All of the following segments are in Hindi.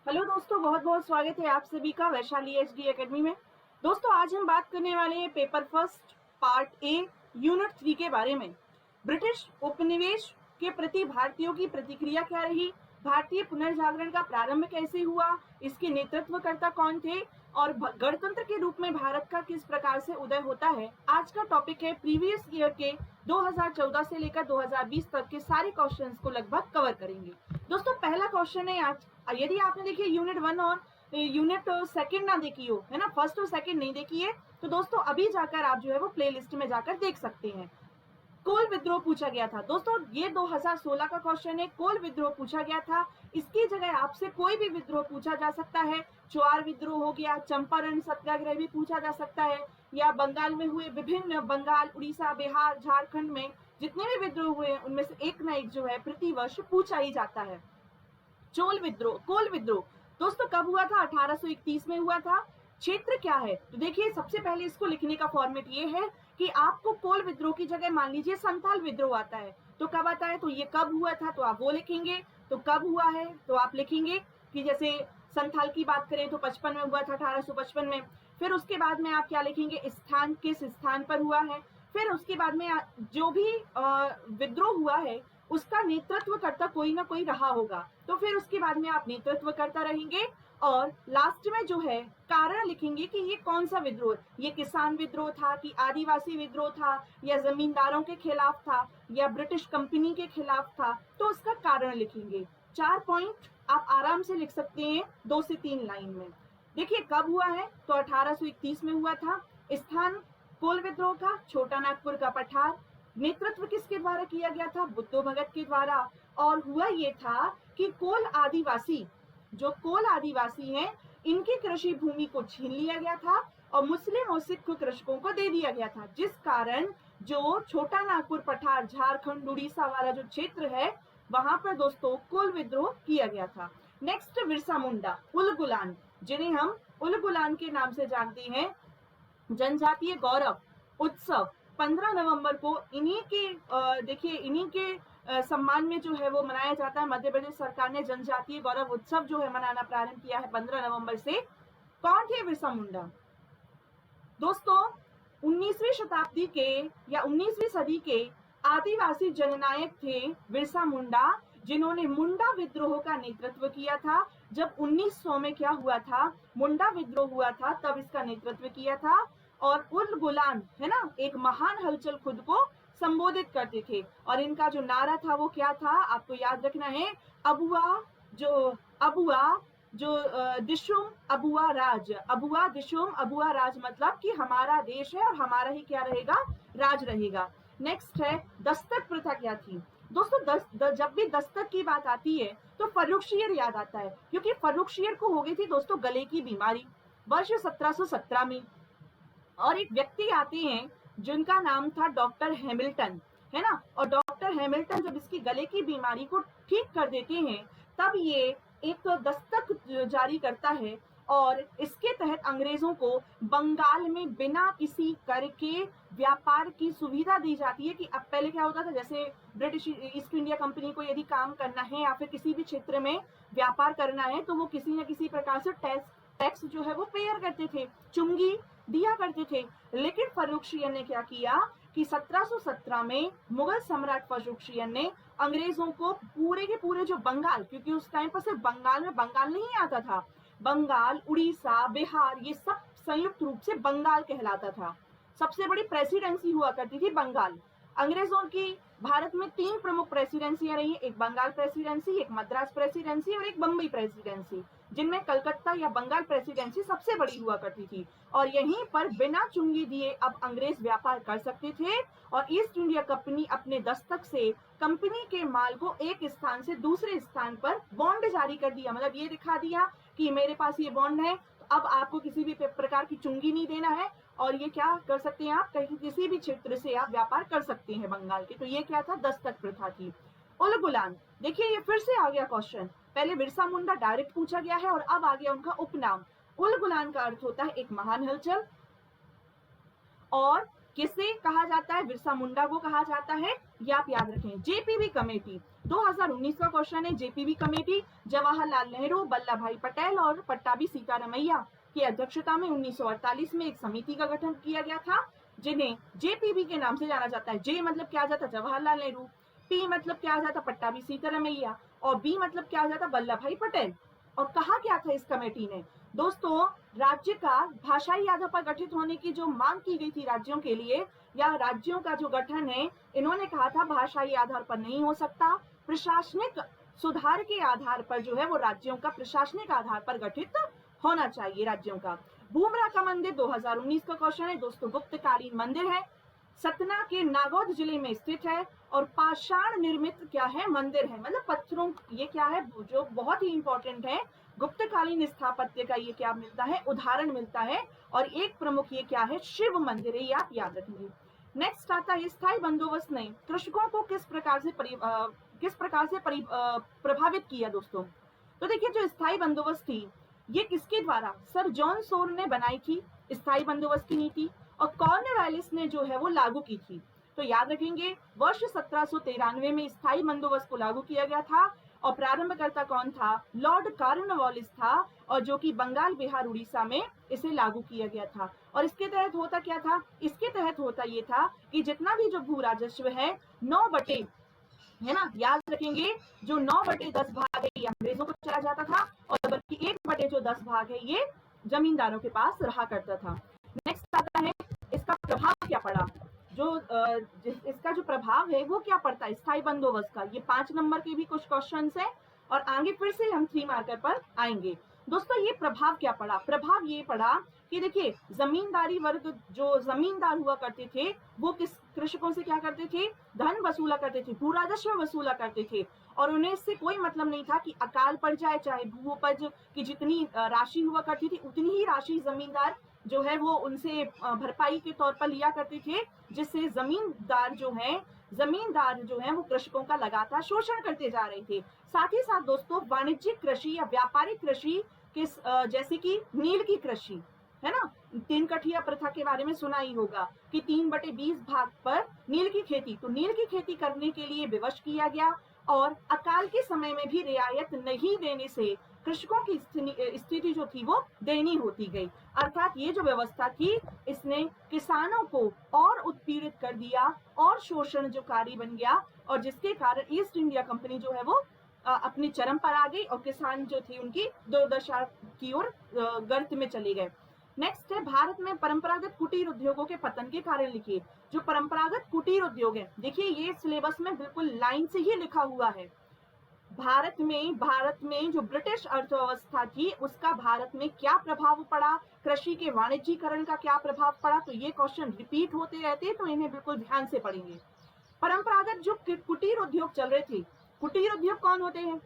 हेलो दोस्तों, बहुत बहुत स्वागत है आप सभी का वैशाली एचडी एकेडमी में। दोस्तों, आज हम बात करने वाले हैं paper first part a unit 3 के बारे में। ब्रिटिश उपनिवेश के प्रति भारतीयों की प्रतिक्रिया क्या रही, भारतीय पुनर्जागरण का प्रारंभ कैसे हुआ, इसके नेतृत्वकर्ता कौन थे और गणतंत्र के रूप में भारत का किस प्रकार से उदय होता है। आज का टॉपिक है प्रीवियस ईयर के 2014 से लेकर 2020 तक के सारे क्वेश्चंस को लगभग कवर करेंगे। दोस्तों, पहला क्वेश्चन है आज, यदि आपने देखिए यूनिट 1 और यूनिट सेकंड ना देखी हो, है ना, फर्स्ट और सेकंड नहीं देखी है, तो दोस्तों अभी जाकर आप जो है वो प्लेलिस्ट में जाकर देख सकते हैं। कोल विद्रोह पूछा गया था दोस्तों, ये 2016 का क्वेश्चन है। कोल विद्रोह पूछा गया था, इसकी जगह आपसे कोई भी विद्रोह पूछा जा सकता है। चुआर विद्रोह हो गया, चंपारण सत्याग्रह भी पूछा जा सकता है, या बंगाल में हुए विभिन्न, बंगाल, उड़ीसा, बिहार, झारखंड में जितने भी विद्रोह हुए हैं उनमें से एक ना एक जो है प्रतिवर्ष पूछा ही जाता है। कोल विद्रोह दोस्तों कब हुआ था? 1831 में हुआ था। क्षेत्र क्या है? तो देखिए, सबसे पहले इसको लिखने का फॉर्मेट ये है कि आपको कोल विद्रोह की जगह मान लीजिए संथाल विद्रोह आता है, तो कब आता है, तो ये कब हुआ था तो आप वो लिखेंगे। तो कब हुआ है तो आप लिखेंगे कि जैसे संथाल की बात करें तो 55 में हुआ था, 1855 में। फिर उसके बाद में आप क्या लिखेंगे, स्थान, किस स्थान पर हुआ है। फिर उसके बाद में जो भी विद्रोह हुआ है उसका नेतृत्व करता कोई ना कोई रहा होगा, तो फिर उसके बाद में आप नेतृत्व करता रहेंगे। और लास्ट में जो है कारण लिखेंगे कि ये कौन सा विद्रोह, ये किसान विद्रोह था कि आदिवासी विद्रोह था, या जमींदारों के खिलाफ था, या ब्रिटिश कंपनी के खिलाफ था, तो उसका कारण लिखेंगे। 4 पॉइंट आप आराम से लिख सकते हैं 2 से 3 लाइन में। देखिए कब हुआ है तो 1831 में हुआ था। स्थान कोल विद्रोह का छोटा नागपुर का पठार। नेतृत्व किसके द्वारा किया गया था? बुद्धो भगत के द्वारा। और हुआ ये था कि कोल आदिवासी, जो कोल आदिवासी हैं, इनकी कृषि भूमि को छीन लिया गया था और मुस्लिम और सिख कृषकों को दे दिया गया था, जिस कारण जो छोटा नागपुर पठार, झारखंड, उड़ीसा वाला जो क्षेत्र है, वहां पर दोस्तों कोल विद्रोह किया गया था। नेक्स्ट, बिरसा मुंडा, उलगुलान, जिन्हें हम उलगुलान के नाम से जानते हैं। जनजातीय गौरव उत्सव 15 नवंबर को इन्हीं के सम्मान में जो है वो मनाया जाता है। मध्य प्रदेश सरकार ने जनजातीय गौरव उत्सव जो है मनाना प्रारंभ किया है 15 नवंबर से। कौन थे बिरसा मुंडा? दोस्तों 19वीं शताब्दी के या 19वीं सदी के आदिवासी जननायक थे बिरसा मुंडा, जिन्होंने मुंडा विद्रोह का नेतृत्व किया था। जब 1900 में क्या हुआ था, मुंडा विद्रोह हुआ था, तब इसका नेतृत्व किया था। और उलगुलान, है ना, एक महान हलचल खुद को संबोधित करते थे, और इनका जो नारा था वो क्या था, आपको याद रखना है, दिशुम अबुआ राज। अबुआ दिशुम अबुआ राज मतलब कि हमारा देश है और हमारा ही क्या रहेगा, राज रहेगा। नेक्स्ट है दस्तक प्रथा क्या थी? दोस्तों जब भी दस्तक की बात आती है तो फर्रुखशियर याद आता है, क्योंकि फर्रुखशियर को हो गई थी दोस्तों गले की बीमारी वर्ष 1717 में। और एक व्यक्ति आते हैं जिनका नाम था डॉक्टर हैमिल्टन, है ना, और डॉक्टर हैमिल्टन जब इसकी गले की बीमारी को ठीक कर देते हैं, तब ये एक दस्तक जारी करता है, और इसके तहत अंग्रेजों को बंगाल में बिना किसी कर के व्यापार की सुविधा दी जाती है। कि अब पहले क्या होता था, जैसे ब्रिटिश ईस्ट इंडिया कंपनी को यदि काम करना है या फिर किसी भी क्षेत्र में व्यापार करना है, तो वो किसी न किसी प्रकार से टैक्स जो है वो पेयर करते थे, चुंगी दिया करते थे। लेकिन फर्रुखशियर ने क्या किया कि 1717 में मुगल सम्राट फर्रुखशियर ने अंग्रेजों को पूरे के पूरे जो बंगाल, क्योंकि उस टाइम पर सिर्फ बंगाल में बंगाल नहीं आता था, बंगाल, उड़ीसा, बिहार, ये सब संयुक्त रूप से बंगाल कहलाता था। सबसे बड़ी प्रेसिडेंसी हुआ करती थी बंगाल। अंग्रेजों की भारत में 3 प्रमुख प्रेसिडेंसियां रही, एक बंगाल प्रेसिडेंसी, एक मद्रास प्रेसिडेंसी और एक बम्बई प्रेसिडेंसी, जिनमें कलकत्ता या बंगाल प्रेसिडेंसी सबसे बड़ी हुआ करती थी। और यहीं पर बिना चुंगी दिए अब अंग्रेज व्यापार कर सकते थे, और ईस्ट इंडिया कंपनी अपने दस्तक से कंपनी के माल को एक स्थान से दूसरे स्थान पर बॉन्ड जारी कर दिया। मतलब ये दिखा दिया कि मेरे पास ये बॉन्ड है, तो अब आपको किसी भी प्रकार की चुंगी नहीं देना है, और ये क्या कर सकते हैं, आप कहीं किसी भी क्षेत्र से आप व्यापार कर सकते हैं बंगाल के। तो ये क्या था, दस्तक प्रथा थी। उलगुलान, देखिए ये फिर से आ गया क्वेश्चन, पहले बिरसा मुंडा डायरेक्ट पूछा गया है और अब आ गया उनका उपनाम। उलगुलान का अर्थ होता है एक महान हलचल, और किसे कहा जाता है, बिरसा मुंडा को कहा जाता है, ये आप याद रखें। जेपीबी कमेटी, 2019 का क्वेश्चन है, जेपीबी कमेटी जवाहरलाल नेहरू, वल्लभ भाई पटेल और पट्टाभी सीतारमैया की अध्यक्षता में 1948 में एक समिति का गठन किया गया था, जिन्हें जेपीबी के नाम से जाना जाता है। जे मतलब क्या आ जाता, जवाहरलाल नेहरू, पी मतलब क्या आ जाता, पट्टाभी सीतारमैया, और बी मतलब क्या आ जाता, वल्लभ भाई पटेल। और कहा क्या था इस कमेटी ने दोस्तों, राज्य का भाषाई आधार पर गठित होने की जो मांग की गई थी राज्यों के लिए, या राज्यों का जो गठन है, इन्होंने कहा था भाषाई आधार पर नहीं हो सकता, प्रशासनिक सुधार के आधार पर जो है वो राज्यों का प्रशासनिक आधार पर गठित होना चाहिए राज्यों का। भूमरा का मंदिर 2019 का क्वेश्चन है दोस्तों, गुप्तकालीन मंदिर है, सतना के नागौद जिले में स्थित है और पाषाण निर्मित क्या है, मंदिर है, मतलब पत्थरों, ये क्या है जो बहुत ही इंपॉर्टेंट है, गुप्तकालीन स्थापत्य का ये क्या मिलता है, उदाहरण मिलता है, और एक प्रमुख ये क्या है, शिव मंदिर है, ये आप याद रखेंगे। नेक्स्ट आता है, स्थायी बंदोबस्त ने कृषकों को किस प्रकार से प्रभावित किया दोस्तों। तो देखिए, जो स्थायी बंदोबस्त थी ये किसके द्वारा, सर जॉन सोर ने बनाई थी स्थायी बंदोबस्त की नीति, और कॉर्नवालिस ने जो है वो लागू की थी। तो याद रखेंगे, वर्ष 1793 में स्थायी बंदोबस्त को लागू किया गया था, और प्रारंभकर्ता कौन था, लॉर्ड कॉर्नवालिस था, और जो कि बंगाल, बिहार, उड़ीसा में इसे लागू किया गया था। और इसके तहत होता क्या था, इसके तहत होता ये था कि जितना भी जो भू राजस्व है 9 है ना, याद रखेंगे, जो 9/10 भाग है ये अंग्रेजों को चला जाता था, और बल्कि 1/10 भाग है ये जमींदारों के पास रहा करता था। नेक्स्ट आता है, इसका प्रभाव क्या पड़ा, जो इसका जो प्रभाव है वो क्या पड़ता है स्थायी बंदोबस्त का। ये 5 नंबर के भी कुछ क्वेश्चंस है, और आगे फिर से हम 3 मार्कर पर आएंगे। दोस्तों, ये प्रभाव क्या पड़ा, प्रभाव ये पड़ा कि देखिए, जमींदारी वर्ग जो जमींदार हुआ करते थे वो किस कृषकों से क्या करते थे, धन वसूला करते थे, भू राजस्व वसूला करते थे, और उन्हें इससे कोई मतलब नहीं था कि अकाल पड़ जाए, चाहे भू उपज की जितनी राशि हुआ करती थी उतनी ही राशि जमींदार जो है वो उनसे भरपाई के तौर पर लिया करते थे, जिससे जमींदार जो है वो कृषकों का लगातार शोषण करते जा रहे थे। साथ ही साथ दोस्तों, वाणिज्यिक कृषि या व्यापारिक कृषि जैसे कि नील की कृषि है ना, 3 कठिया प्रथा के बारे में सुना ही होगा कि 3/20 भाग पर नील की खेती, तो नील की खेती करने के लिए विवश किया गया, और अकाल के समय में भी रियायत नहीं देने से कृषकों की स्थिति जो थी वो दयनीय होती गई। अर्थात ये जो व्यवस्था थी इसने किसानों को और उत्पीड़ित कर दिया, और शोषण जो कार्य बन गया, और जिसके कारण ईस्ट इंडिया कंपनी जो है वो अपने चरम पर आ गई, और किसान जो थे उनकी दुर्दशा की ओर गर्त में चले गए। नेक्स्ट है, भारत में परंपरागत कुटीर उद्योगों के पतन के कारण लिखिए। जो परंपरागत कुटीर उद्योग है, देखिए ये सिलेबस में बिल्कुल लाइन से ही लिखा हुआ है। भारत में जो ब्रिटिश अर्थव्यवस्था थी उसका भारत में क्या प्रभाव पड़ा, कृषि के वाणिज्यीकरण का क्या प्रभाव पड़ा, तो ये क्वेश्चन रिपीट होते रहते, तो इन्हें बिल्कुल ध्यान से पढ़ेंगे। परंपरागत जो कुटीर उद्योग चल रहे थे, कुटीर उद्योग कौन होते हैं,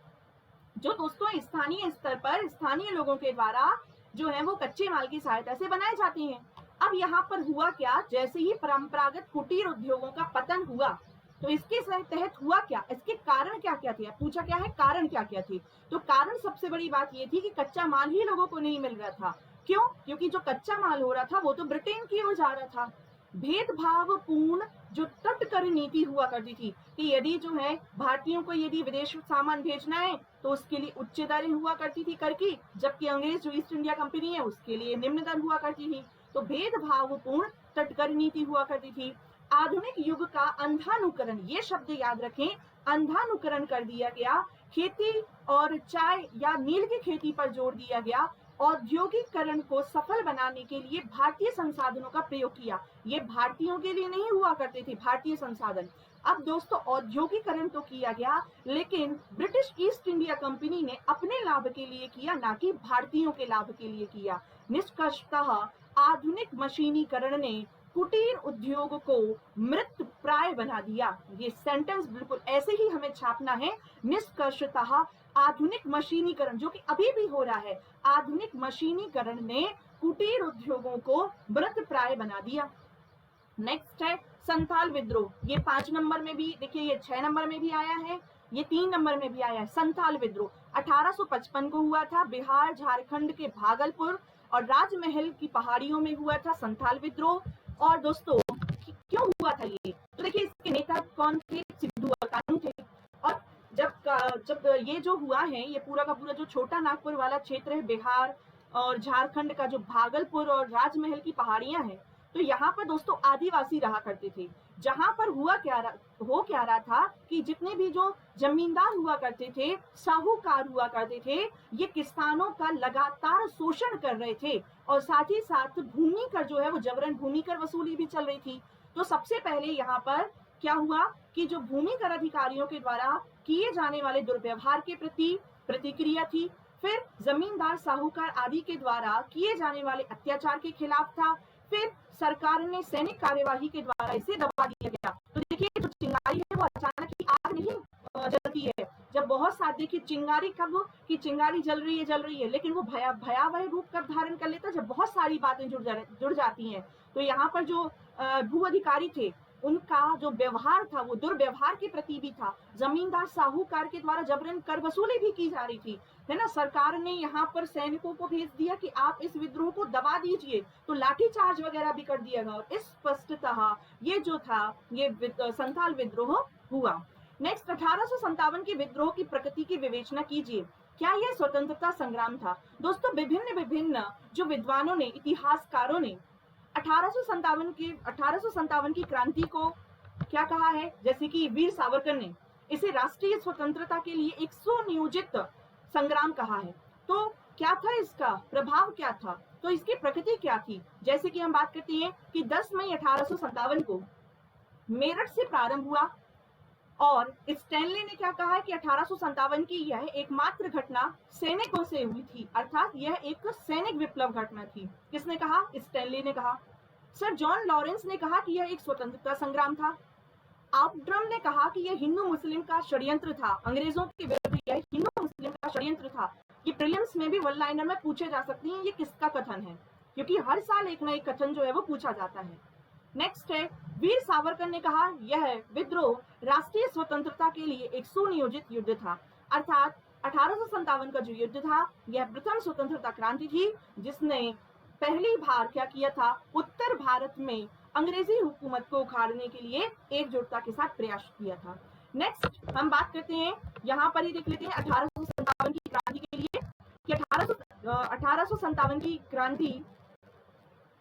जो दोस्तों स्थानीय स्तर पर स्थानीय लोगों के द्वारा जो है वो कच्चे माल की सहायता से बनाए जाते हैं। अब यहाँ पर हुआ क्या, जैसे ही परंपरागत कुटीर उद्योगों का पतन हुआ तो इसके तहत हुआ क्या, इसके कारण क्या क्या थे, पूछा क्या है कारण क्या क्या थे। तो कारण सबसे बड़ी बात ये थी कि कच्चा माल ही लोगों को नहीं मिल रहा था। क्यों, क्योंकि जो कच्चा माल हो रहा था वो तो ब्रिटेन की ओर जा रहा था। भेदभावपूर्ण जो तटकर नीति हुआ करती थी कि यदि जो है भारतीयों को यदि विदेश सामान भेजना है तो उसके लिए उच्च दरें हुआ करती थी कर की, जबकि अंग्रेज जो ईस्ट इंडिया कंपनी है उसके लिए निम्न दर हुआ करती थी। तो भेदभावपूर्ण तटकर नीति हुआ करती थी। आधुनिक युग का अंधानुकरण, ये शब्द याद रखें, अंधानुकरण कर दिया गया। खेती और चाय या नील की खेती पर जोर दिया गया। औद्योगिकरण को सफल बनाने के लिए भारतीय संसाधनों का प्रयोग किया। ये भारतीयों के लिए नहीं हुआ करते थे भारतीय संसाधन। अब दोस्तों औद्योगिकरण तो किया गया, लेकिन ब्रिटिश ईस्ट इंडिया कंपनी ने अपने लाभ के लिए किया, ना कि भारतीयों के लाभ के लिए किया। निष्कर्षतः आधुनिक मशीनीकरण ने कुटीर उद्योग को मृत प्राय बना दिया। ये सेंटेंस बिल्कुल ऐसे ही हमें छापना है। निष्कर्षतः आधुनिक मशीनीकरण, जो कि अभी भी हो रहा है, आधुनिक मशीनीकरण ने कुटीर उद्योगों को मृत प्राय बना दिया। नेक्स्ट है संथाल विद्रोह। ये 5 नंबर में भी देखिए, ये 6 नंबर में भी आया है, ये 3 नंबर में भी आया है। संथाल विद्रोह 1855 को हुआ था, बिहार झारखंड के भागलपुर और राजमहल की पहाड़ियों में हुआ था संथाल विद्रोह। और दोस्तों क्यों हुआ था ये, तो देखिए इसके नेता कौन थे, सिद्धू कानू थे। और जब ये जो हुआ है, ये पूरा का पूरा जो छोटा नागपुर वाला क्षेत्र है, बिहार और झारखंड का जो भागलपुर और राजमहल की पहाड़ियां हैं, तो यहाँ पर दोस्तों आदिवासी रहा करते थे। जहां पर हो क्या रहा था कि जितने भी जो जमींदार हुआ करते थे, साहूकार हुआ करते थे, ये किसानों का लगातार शोषण कर रहे थे और साथ ही साथ भूमि कर जो है वो जबरन भूमि कर वसूली भी चल रही थी। तो सबसे पहले यहाँ पर क्या हुआ कि जो भूमि कर अधिकारियों के द्वारा किए जाने वाले दुर्व्यवहार के प्रति प्रतिक्रिया थी, फिर जमींदार साहूकार आदि के द्वारा किए जाने वाले अत्याचार के खिलाफ था, फिर सरकार ने सैनिक कार्यवाही के द्वारा इसे दबा दिया गया। तो देखिए जो चिंगारी है वो अचानक ही आग नहीं जलती है। जब बहुत साथ देखिए चिंगारी कब कि चिंगारी जल रही है, लेकिन वो भयावह रूप कर धारण कर लेता जब बहुत सारी बातें जुड़ जाती हैं। तो यहाँ पर जो भू अधिकारी थे, उनका जो व्यवहार था वो दुर्व्यवहार के प्रति भी था। जमींदार साहूकार के द्वारा जबरन कर वसूली भी की जा रही थी, है ना। सरकार ने यहाँ पर सैनिकों को भेज दिया कि आप इस विद्रोह को दबा दीजिए, तो लाठीचार्ज वगैरह भी कर दिया गया और इस स्पष्टतः ये जो था ये संथाल विद्रोह हुआ। नेक्स्ट 1857 के विद्रोह की प्रकृति की विवेचना कीजिए। क्या यह स्वतंत्रता संग्राम था? दोस्तों विभिन्न जो विद्वानों ने, इतिहासकारों ने 1857 की क्रांति को क्या कहा है, जैसे कि वीर सावरकर ने इसे राष्ट्रीय स्वतंत्रता के लिए एक सुनियोजित संग्राम कहा है। तो क्या था इसका प्रभाव, क्या था, तो इसकी प्रकृति क्या थी? जैसे कि हम बात करते हैं कि 10 मई 1857 को मेरठ से प्रारंभ हुआ और स्टैनली ने क्या कहा है कि 1857 की यह एकमात्र घटना सैनिकों से हुई थी, अर्थात यह एक सैनिक विप्लव घटना थी। किसने कहा? स्टैनली ने कहा। सर जॉन लॉरेंस ने कहा कि यह एक स्वतंत्रता संग्राम था। आउटड्रम ने कहा कि यह हिंदू मुस्लिम का षड्यंत्र था, अंग्रेजों के विरुद्ध यह हिंदू मुस्लिम का षड्यंत्र था। ये प्रीलिम्स में भी वन लाइनर में पूछे जा सकती हैं, ये किसका कथन है, क्योंकि हर साल एक ना एक कथन जो है वो पूछा जाता है। नेक्स्ट है वीर सावरकर ने कहा यह विद्रोह राष्ट्रीय स्वतंत्रता के लिए एक सुनियोजित युद्ध था, अर्थात 1857 का जो युद्ध था यह प्रथम स्वतंत्रता क्रांति थी जिसने पहली बार क्या किया था, उत्तर भारत में अंग्रेजी हुकूमत को उखाड़ने के लिए एकजुटता के साथ प्रयास किया था। नेक्स्ट हम बात करते हैं, यहाँ पर ही देख लेते हैं 1857 की क्रांति के लिए कि 1857 की क्रांति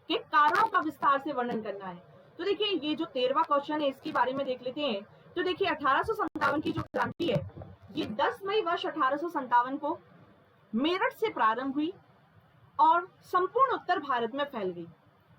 के कारणों का विस्तार से वर्णन करना है। तो देखिए ये जो 13वां क्वेश्चन है इसके बारे में देख लेते हैं। तो देखिए 1857 की जो क्रांति है ये 10 मई वर्ष 1857 को मेरठ से प्रारंभ हुई और संपूर्ण उत्तर भारत में फैल गई।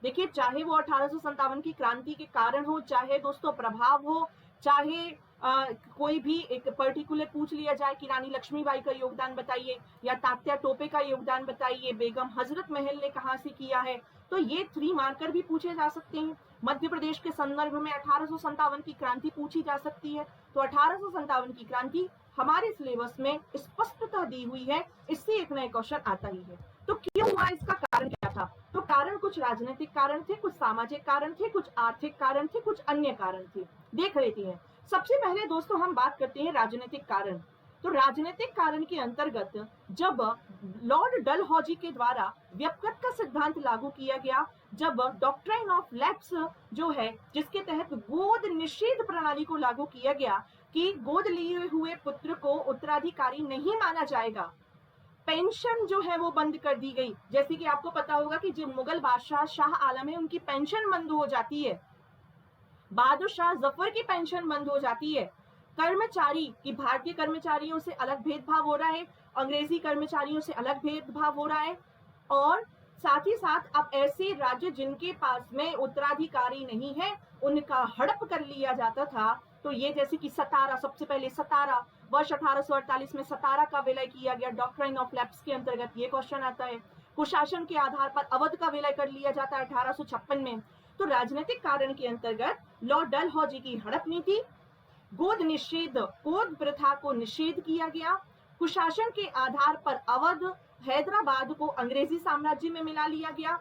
देखिए चाहे वो 1857 की क्रांति के कारण हो, चाहे दोस्तों प्रभाव हो, चाहे कोई भी एक पर्टिकुलर पूछ लिया जाए कि रानी लक्ष्मीबाई का योगदान बताइए या तात्या टोपे का योगदान बताइए, बेगम हजरत महल ने कहां से किया है, तो ये 3 मार्कर भी पूछे जा सकते हैं। मध्य प्रदेश के संदर्भ में 1857 की क्रांति पूछी जा सकती है। तो 1857 की क्रांति हमारे सिलेबस में स्पष्टता दी हुई है, इससे एक नया क्वेश्चन आता ही है। तो क्यों हुआ, इसका कारण क्या था? तो कारण कुछ राजनीतिक कारण थे, कुछ सामाजिक कारण थे, कुछ आर्थिक कारण थे, कुछ अन्य कारण थे। देख लेते हैं। सबसे पहले दोस्तों हम बात करते हैं राजनीतिक कारण। तो राजनीतिक कारण के अंतर्गत जब लॉर्ड डलहौजी के द्वारा व्यपकत का सिद्धांत लागू किया गया, जब डॉक्ट्राइन ऑफ लैप्स जो है जिसके तहत गोद निषेध प्रणाली को लागू किया गया कि गोद लिए हुए पुत्र को उत्तराधिकारी नहीं माना जाएगा, पेंशन जो है वो बंद कर दी गई। जैसे कि आपको पता होगा कि जो मुगल बादशाह शाह आलम है उनकी पेंशन बंद हो जाती है, बहादुर शाह जफर की पेंशन बंद हो जाती है। कर्मचारी की भारतीय कर्मचारियों से अलग भेदभाव हो रहा है, अंग्रेजी कर्मचारियों से अलग भेदभाव हो रहा है, और साथ ही साथ अब ऐसे राज्य जिनके पास में उत्तराधिकारी नहीं है उनका हड़प कर लिया जाता था। तो ये जैसे कि सतारा, सबसे पहले सतारा वर्ष 1848 में सतारा का विलय किया गया डॉक्ट्राइन ऑफ लैप्स के अंतर्गत, ये क्वेश्चन आता है। कुशासन के आधार पर अवध का विलय कर लिया जाता है 1856 में। तो राजनीतिक कारण के अंतर्गत लॉर्ड डलहौजी की हड़प नीति, गोद निषेध, गोद प्रथा को निषेध किया गया, कुशासन के आधार पर अवध हैदराबाद को अंग्रेजी साम्राज्य में मिला लिया गया,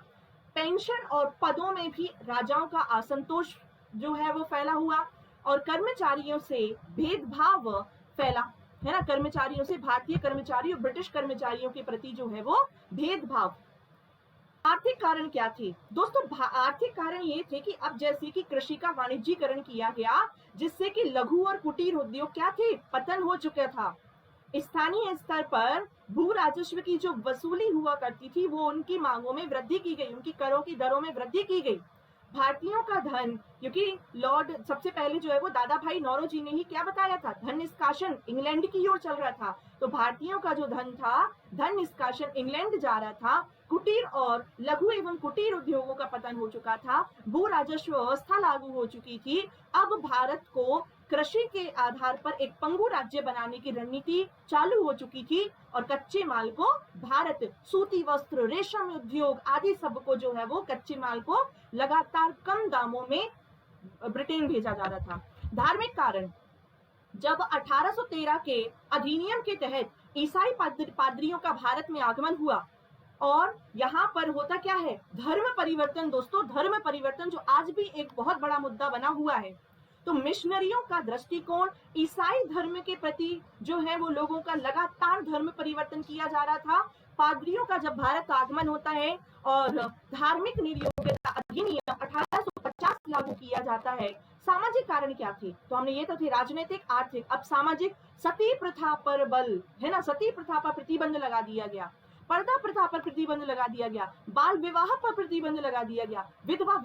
पेंशन और पदों में भी राजाओं का असंतोष जो है वो फैला हुआ, और कर्मचारियों से भेदभाव फैला, है ना। कर्मचारियों से, भारतीय कर्मचारी और ब्रिटिश कर्मचारियों के प्रति जो है वो भेदभाव। आर्थिक कारण क्या थे दोस्तों? आर्थिक कारण ये थे कि अब जैसे कि कृषि का वाणिज्यीकरण किया गया जिससे कि लघु और कुटीर उद्योग क्या थे, पतन हो चुका था। स्थानीय स्तर पर भू राजस्व की जो वसूली हुआ करती थी वो उनकी मांगों में वृद्धि की गई, उनकी करों की दरों में वृद्धि की गई। भारतीयों का धन, क्योंकि लॉर्ड सबसे पहले जो है वो दादा भाई नौरोजी ने ही क्या बताया था, धन निष्कासन इंग्लैंड की ओर चल रहा था। तो भारतीयों का जो धन था, धन निष्कासन इंग्लैंड जा रहा था। कुटीर और लघु एवं कुटीर उद्योगों का पतन हो चुका था, भू राजस्व व्यवस्था लागू हो चुकी थी। अब भारत को कृषि के आधार पर एक पंगु राज्य बनाने की रणनीति चालू हो चुकी थी और कच्चे माल को भारत, सूती वस्त्र, रेशम उद्योग आदि सब को जो है वो कच्चे माल को लगातार कम दामों में ब्रिटेन भेजा जा रहा था। धार्मिक कारण, जब 1813 के अधिनियम के तहत ईसाई पादरियों का भारत में आगमन हुआ और यहाँ पर होता क्या है, धर्म परिवर्तन। दोस्तों, धर्म परिवर्तन जो आज भी एक बहुत बड़ा मुद्दा बना हुआ है। तो मिशनरियों का दृष्टिकोण ईसाई धर्म के प्रति जो है वो लोगों का लगातार धर्म परिवर्तन किया जा रहा था। पादरियों का जब भारत आगमन होता है और धार्मिक निर्योग्यता अधिनियम 1850 लागू किया जाता है। सामाजिक कारण क्या थे, तो हमने ये तो थे राजनीतिक, आर्थिक। अब सामाजिक, सती प्रथा पर बल है ना, सती प्रथा पर प्रतिबंध लगा दिया गया, पर्दा प्रथा पर प्रतिबंध लगा दिया गया, बाल विवाह पर प्रतिबंध लगा दिया गया, विधवा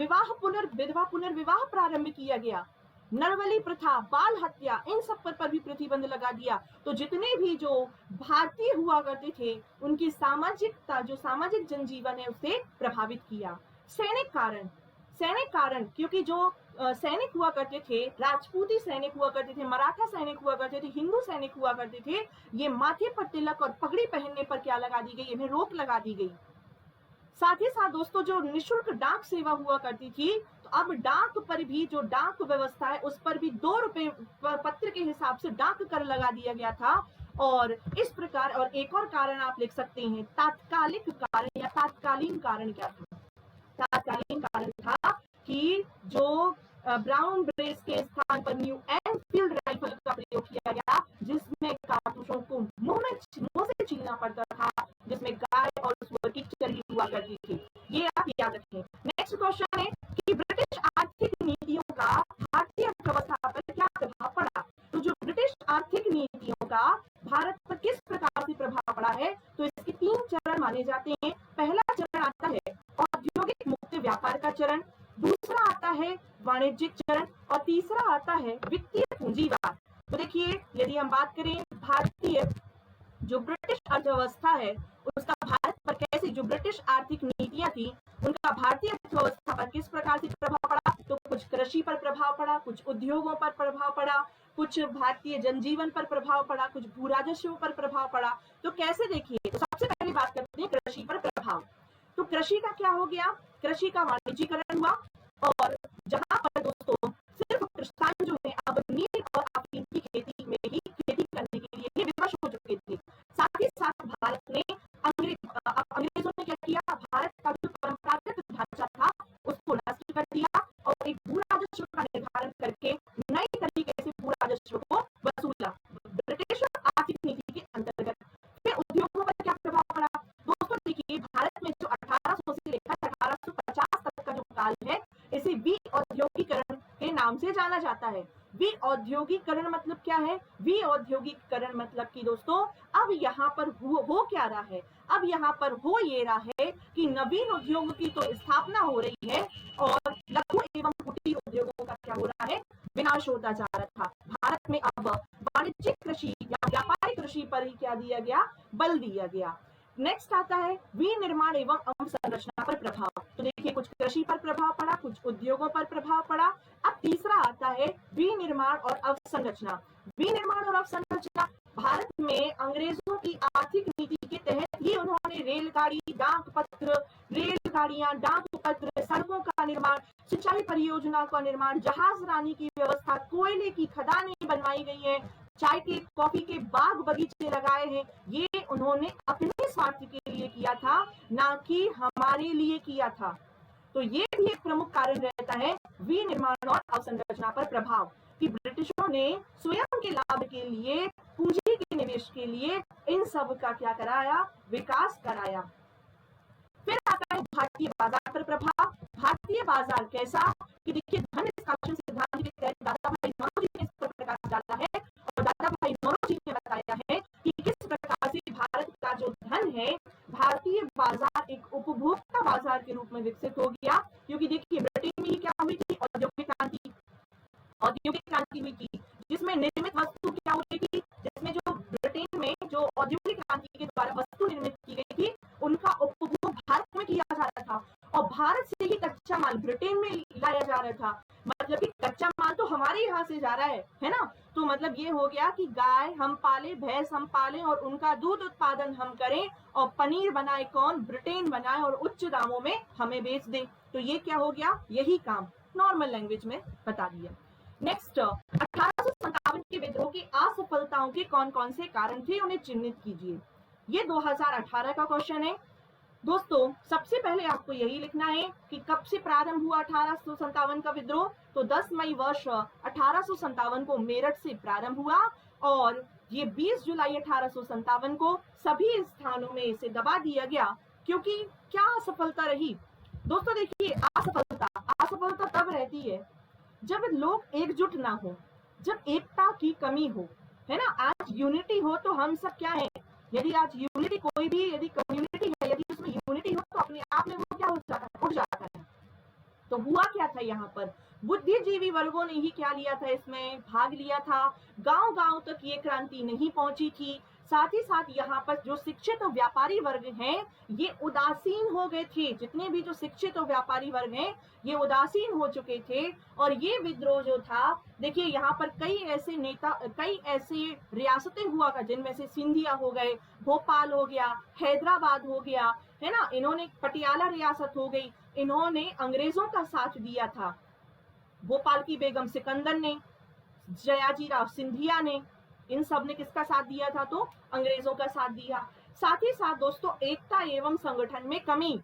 पुनर्विवाह प्रारंभ किया गया, नरबली प्रथा, बाल हत्या, इन सब पर भी प्रतिबंध लगा दिया। तो जितने भी जो भारतीय हुआ करते थे उनकी सामाजिकता, जो सामाजिक जनजीवन है, उसे प्रभावित किया। सैनिक कारण, क्योंकि जो सैनिक हुआ करते थे, राजपूती सैनिक हुआ करते थे, मराठा सैनिक हुआ करते थे, हिंदू सैनिक हुआ करते थे, ये माथे पर तिलक और पगड़ी पहनने पर क्या लगा दी गई, इन्हें रोक लगा दी गई। साथ ही साथ दोस्तों, जो निःशुल्क डाक सेवा हुआ करती थी, तो अब डाक पर भी, जो डाक व्यवस्था है उस पर भी 2 रुपए पत्र के हिसाब से डाक कर लगा दिया गया था। और इस प्रकार, और एक और कारण आप लिख सकते हैं, तात्कालिक कारण या तात्कालीन कारण क्या था। तात्कालीन कारण था कि जो ब्राउन ब्रेस के स्थान पर न्यू एनफील्ड राइफल का प्रयोग किया गया, जिसमें कारतूसों को मुंह से छीलना पड़ता था, जिसमें गाय और सूअर की चर्बी हुआ करती थी। ये आप याद रखें। नेक्स्ट क्वेश्चन है कि ब्रिटिश आर्थिक नीतियों का भारतीय अर्थव्यवस्था पर क्या प्रभाव पड़ा। तो जो ब्रिटिश आर्थिक नीतियों का भारत पर किस प्रकार से प्रभाव पड़ा है, तो इसके 3 चरण माने जाते हैं। पहला चरण आता है औद्योगिक मुक्त व्यापार का चरण, दूसरा आता है वाणिज्यिक चरण और तीसरा आता है वित्तीय पूंजीवाद। तो देखिए, यदि हम बात करें भारतीय जो ब्रिटिश अर्थव्यवस्था है उसका भारत पर कैसे, जो ब्रिटिश आर्थिक नीतियां थी उनका भारतीय अर्थव्यवस्था पर किस प्रकार से प्रभाव पड़ा, तो कुछ कृषि पर प्रभाव पड़ा, कुछ उद्योगों पर प्रभाव पड़ा, कुछ भारतीय जनजीवन पर प्रभाव पड़ा, कुछ भू राजस्व पर प्रभाव पड़ा। तो कैसे, देखिए, तो सबसे पहले बात करते हैं कृषि पर प्रभाव। तो कृषि का क्या हो गया, कृषि का वाणिज्यीकरण हुआ और जहां पर दोस्तों सिर्फ किसान जो है अब नील और अफीम की खेती में ही खेती करने के लिए विवश हो चुके थे। साथ ही साथ भारत ने अंग्रेजों ने क्या किया, भारत का जो परंपरागत ढांचा था उसको नष्ट कर दिया और एक भू राजस्व का निर्धारण करके नई तरीके से भू राजस्व को वसूला ब्रिटिश आर्थिक नीति के अंतर्गत। फिर उद्योगों पर क्या प्रभाव पड़ा, दोस्तों देखिए, भारत में जो 1800 से लेकर 1850 तक का जो काल है, इसे विऔद्योगीकरण के नाम से जाना जाता है। विऔद्योगीकरण मतलब क्या है, विऔद्योगीकरण मतलब कि दोस्तों अब यहाँ पर हो क्या रहा है, अब यहाँ पर हो ये रहा है कि नवीन उद्योगों की तो स्थापना हो रही है और लघु एवं कुटीर उद्योगों का क्या हो रहा है, विनाश होता जा रहा था। भारत में अब वाणिज्यिक कृषि या व्यापारिक कृषि पर ही क्या दिया गया, बल दिया गया। नेक्स्ट आता है विनिर्माण एवं अवसंरचना पर प्रभाव। तो देखिए, कुछ कृषि पर प्रभाव पड़ा, कुछ उद्योगों पर प्रभाव पड़ा। अब तीसरा आता है विनिर्माण और अवसंरचना। विनिर्माण और अवसंरचना, भारत में अंग्रेजों की आर्थिक नीति के तहत ही उन्होंने रेलगाड़ी, डाक पत्र, रेलगाड़ियां, डाक पत्र, सड़कों का निर्माण, सिंचाई परियोजना का निर्माण, जहाज रानी की व्यवस्था, कोयले की खदानें बनवाई गई है, चाय के, कॉफी के बाग बगीचे लगाए हैं। ये उन्होंने अपने स्वार्थ के लिए किया था, ना कि हमारे लिए किया था। तो ये भी एक प्रमुख कारण रहता है विनिर्माण और अवसंरचना पर प्रभाव, कि ब्रिटिशों ने स्वयं के लाभ के लिए, पूंजी के निवेश के लिए इन सब का क्या कराया, विकास कराया। फिर आता है भारतीय बाजार पर प्रभाव। भारतीय बाजार कैसा, कि देखिए, धन निष्कासन सिद्धांत के तहत दादा भाई नौरोजी ने इस पर प्रकाश डाला है और दादा भाई नौरोजी ने बताया है कि हैं भारतीय बाजार एक उपभोक्ता बाजार के रूप में विकसित हो गया, क्योंकि देखिए ब्रिटेन में क्या हुई थी, औद्योगिक क्रांति हुई थी, जिसमें निर्मित वस्तु क्या हो रही थी, जिसमें जो ब्रिटेन में जो औद्योगिक क्रांति के द्वारा वस्तु निर्मित की गई थी उनका उपभोग भारत में किया जा रहा था और भारत से ही कच्चा माल ब्रिटेन में लाया जा रहा था। मतलब कि कच्चा माल तो हमारे यहाँ से जा रहा है ना। तो मतलब ये हो गया कि गाय हम पाले, भैंस हम पाले और उनका दूध उत्पादन हम करें और पनीर बनाए कौन, ब्रिटेन बनाए और उच्च दामों में हमें बेच दे। तो ये क्या हो गया, यही काम नॉर्मल लैंग्वेज में बता दिया। नेक्स्ट, 1857 के विद्रोह की असफलताओं के कौन कौन से कारण थे, उन्हें चिन्हित कीजिए। ये 2018 का क्वेश्चन है दोस्तों। सबसे पहले आपको यही लिखना है कि कब से प्रारंभ हुआ 1857 का विद्रोह। तो 10 मई वर्ष 1857 को मेरठ से प्रारंभ हुआ और ये 20 जुलाई 1857 को सभी स्थानों में इसे दबा दिया गया। क्योंकि क्या असफलता रही दोस्तों, देखिए असफलता तब रहती है जब लोग एकजुट ना हो, जब एकता की कमी हो, है ना। आज यूनिटी हो तो हम सब क्या है, यदि आज यूनिटी कोई भी यदि कम्युनिटी है, यदि उसमें यूनिटी हो तो अपने आप में वो क्या हो जाता है, उठ जाता है। तो हुआ क्या था, यहाँ पर बुद्धिजीवी वर्गों ने ही क्या लिया था, इसमें भाग लिया था। गांव गांव तक ये क्रांति नहीं पहुंची थी। साथ ही साथ यहाँ पर जो शिक्षित और व्यापारी वर्ग हैं ये उदासीन हो गए थे। जितने भी जो शिक्षित और व्यापारी वर्ग हैं ये उदासीन हो चुके थे। और ये विद्रोह जो था, देखिए यहाँ पर कई ऐसे रियासतें हुआ था, जिनमें से सिंधिया हो गए, भोपाल हो गया, हैदराबाद हो गया, है ना। इन्होंने पटियाला रियासत हो गई, इन्होंने अंग्रेजों का साथ दिया था। भोपाल की बेगम सिकंदर ने, जयाजी राव सिंधिया ने, इन सब ने किसका साथ दिया था, तो अंग्रेजों का साथ दिया। साथ ही साथ दोस्तों एकता एवं संगठन में कमी,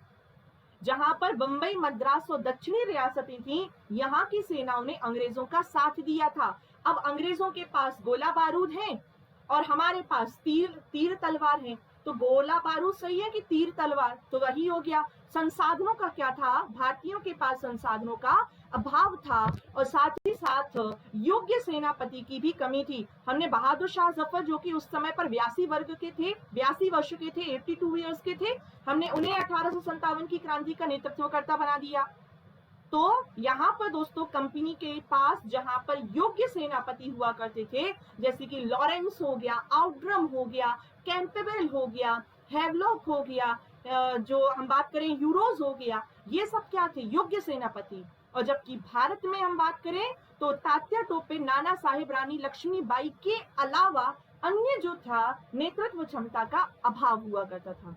जहां पर बंबई, मद्रास और दक्षिणी रियासतें थी, यहाँ की सेनाओं ने अंग्रेजों का साथ दिया था। अब अंग्रेजों के पास गोला बारूद है और हमारे पास तीर तलवार है। तो गोला बारूद सही है कि तीर तलवार, तो वही हो गया। संसाधनों का क्या था, भारतीयों के पास संसाधनों का अभाव था और साथ ही साथ योग्य सेनापति की भी कमी थी। हमने बहादुर शाह जफर, जो कि उस समय पर 82 वर्ष के थे, 82 ईयर्स के थे, हमने उन्हें 1857 की क्रांति का नेतृत्वकर्ता बना दिया। तो यहाँ पर दोस्तों कंपनी के पास जहां पर योग्य सेनापति हुआ करते थे, जैसे कि लॉरेंस हो गया, आउटरम हो गया, कैंपेबल हो गया, हैवलॉक हो गया, जो हम बात करें यूरोज हो गया, ये सब क्या थे, योग्य सेनापति। और जबकि भारत में हम बात करें तो तात्या टोपे, नाना साहेब, रानी लक्ष्मीबाई के अलावा अन्य जो था नेतृत्व क्षमता का अभाव हुआ करता था।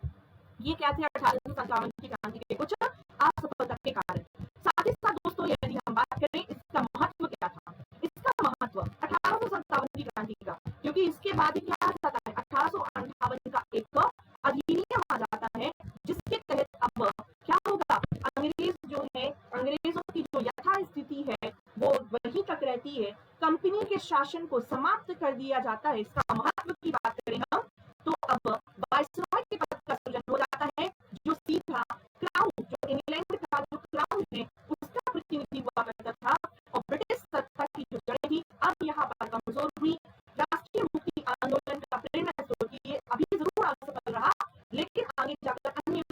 ये क्या थे 1857 की क्रांति के कुछ असफलता के कारण। साथ ही साथ दोस्तों यदि हम बात करें इसका महत्व क्या था, इसका महत्व 1857 की क्रांति का, क्योंकि इसके बाद क्या आता है, 1858 का एक अधिनियम आ जाता है, जिसके तहत अब क्या होगा, अंग्रेजों की जो यथास्थिति है वो वहीं तक रहती है, कंपनी के शासन को समाप्त कर दिया जाता है। इसका महत्व की बात करें हम तो अब वायसरॉय के पद का सृजन हो जाता है, जो सीधा क्राउन, जो इंग्लैंड का जो क्राउन है उसका प्रतिनिधि हुआ करता था। और ब्रिटिश सत्ता की जो जड़ें थी अब यहाँ पर कमजोर हुई। राष्ट्रीय मुक्ति आंदोलन का प्रेरणा स्रोत ये अभी जरूर असफल रहा, लेकिन आगे जाकर अन्य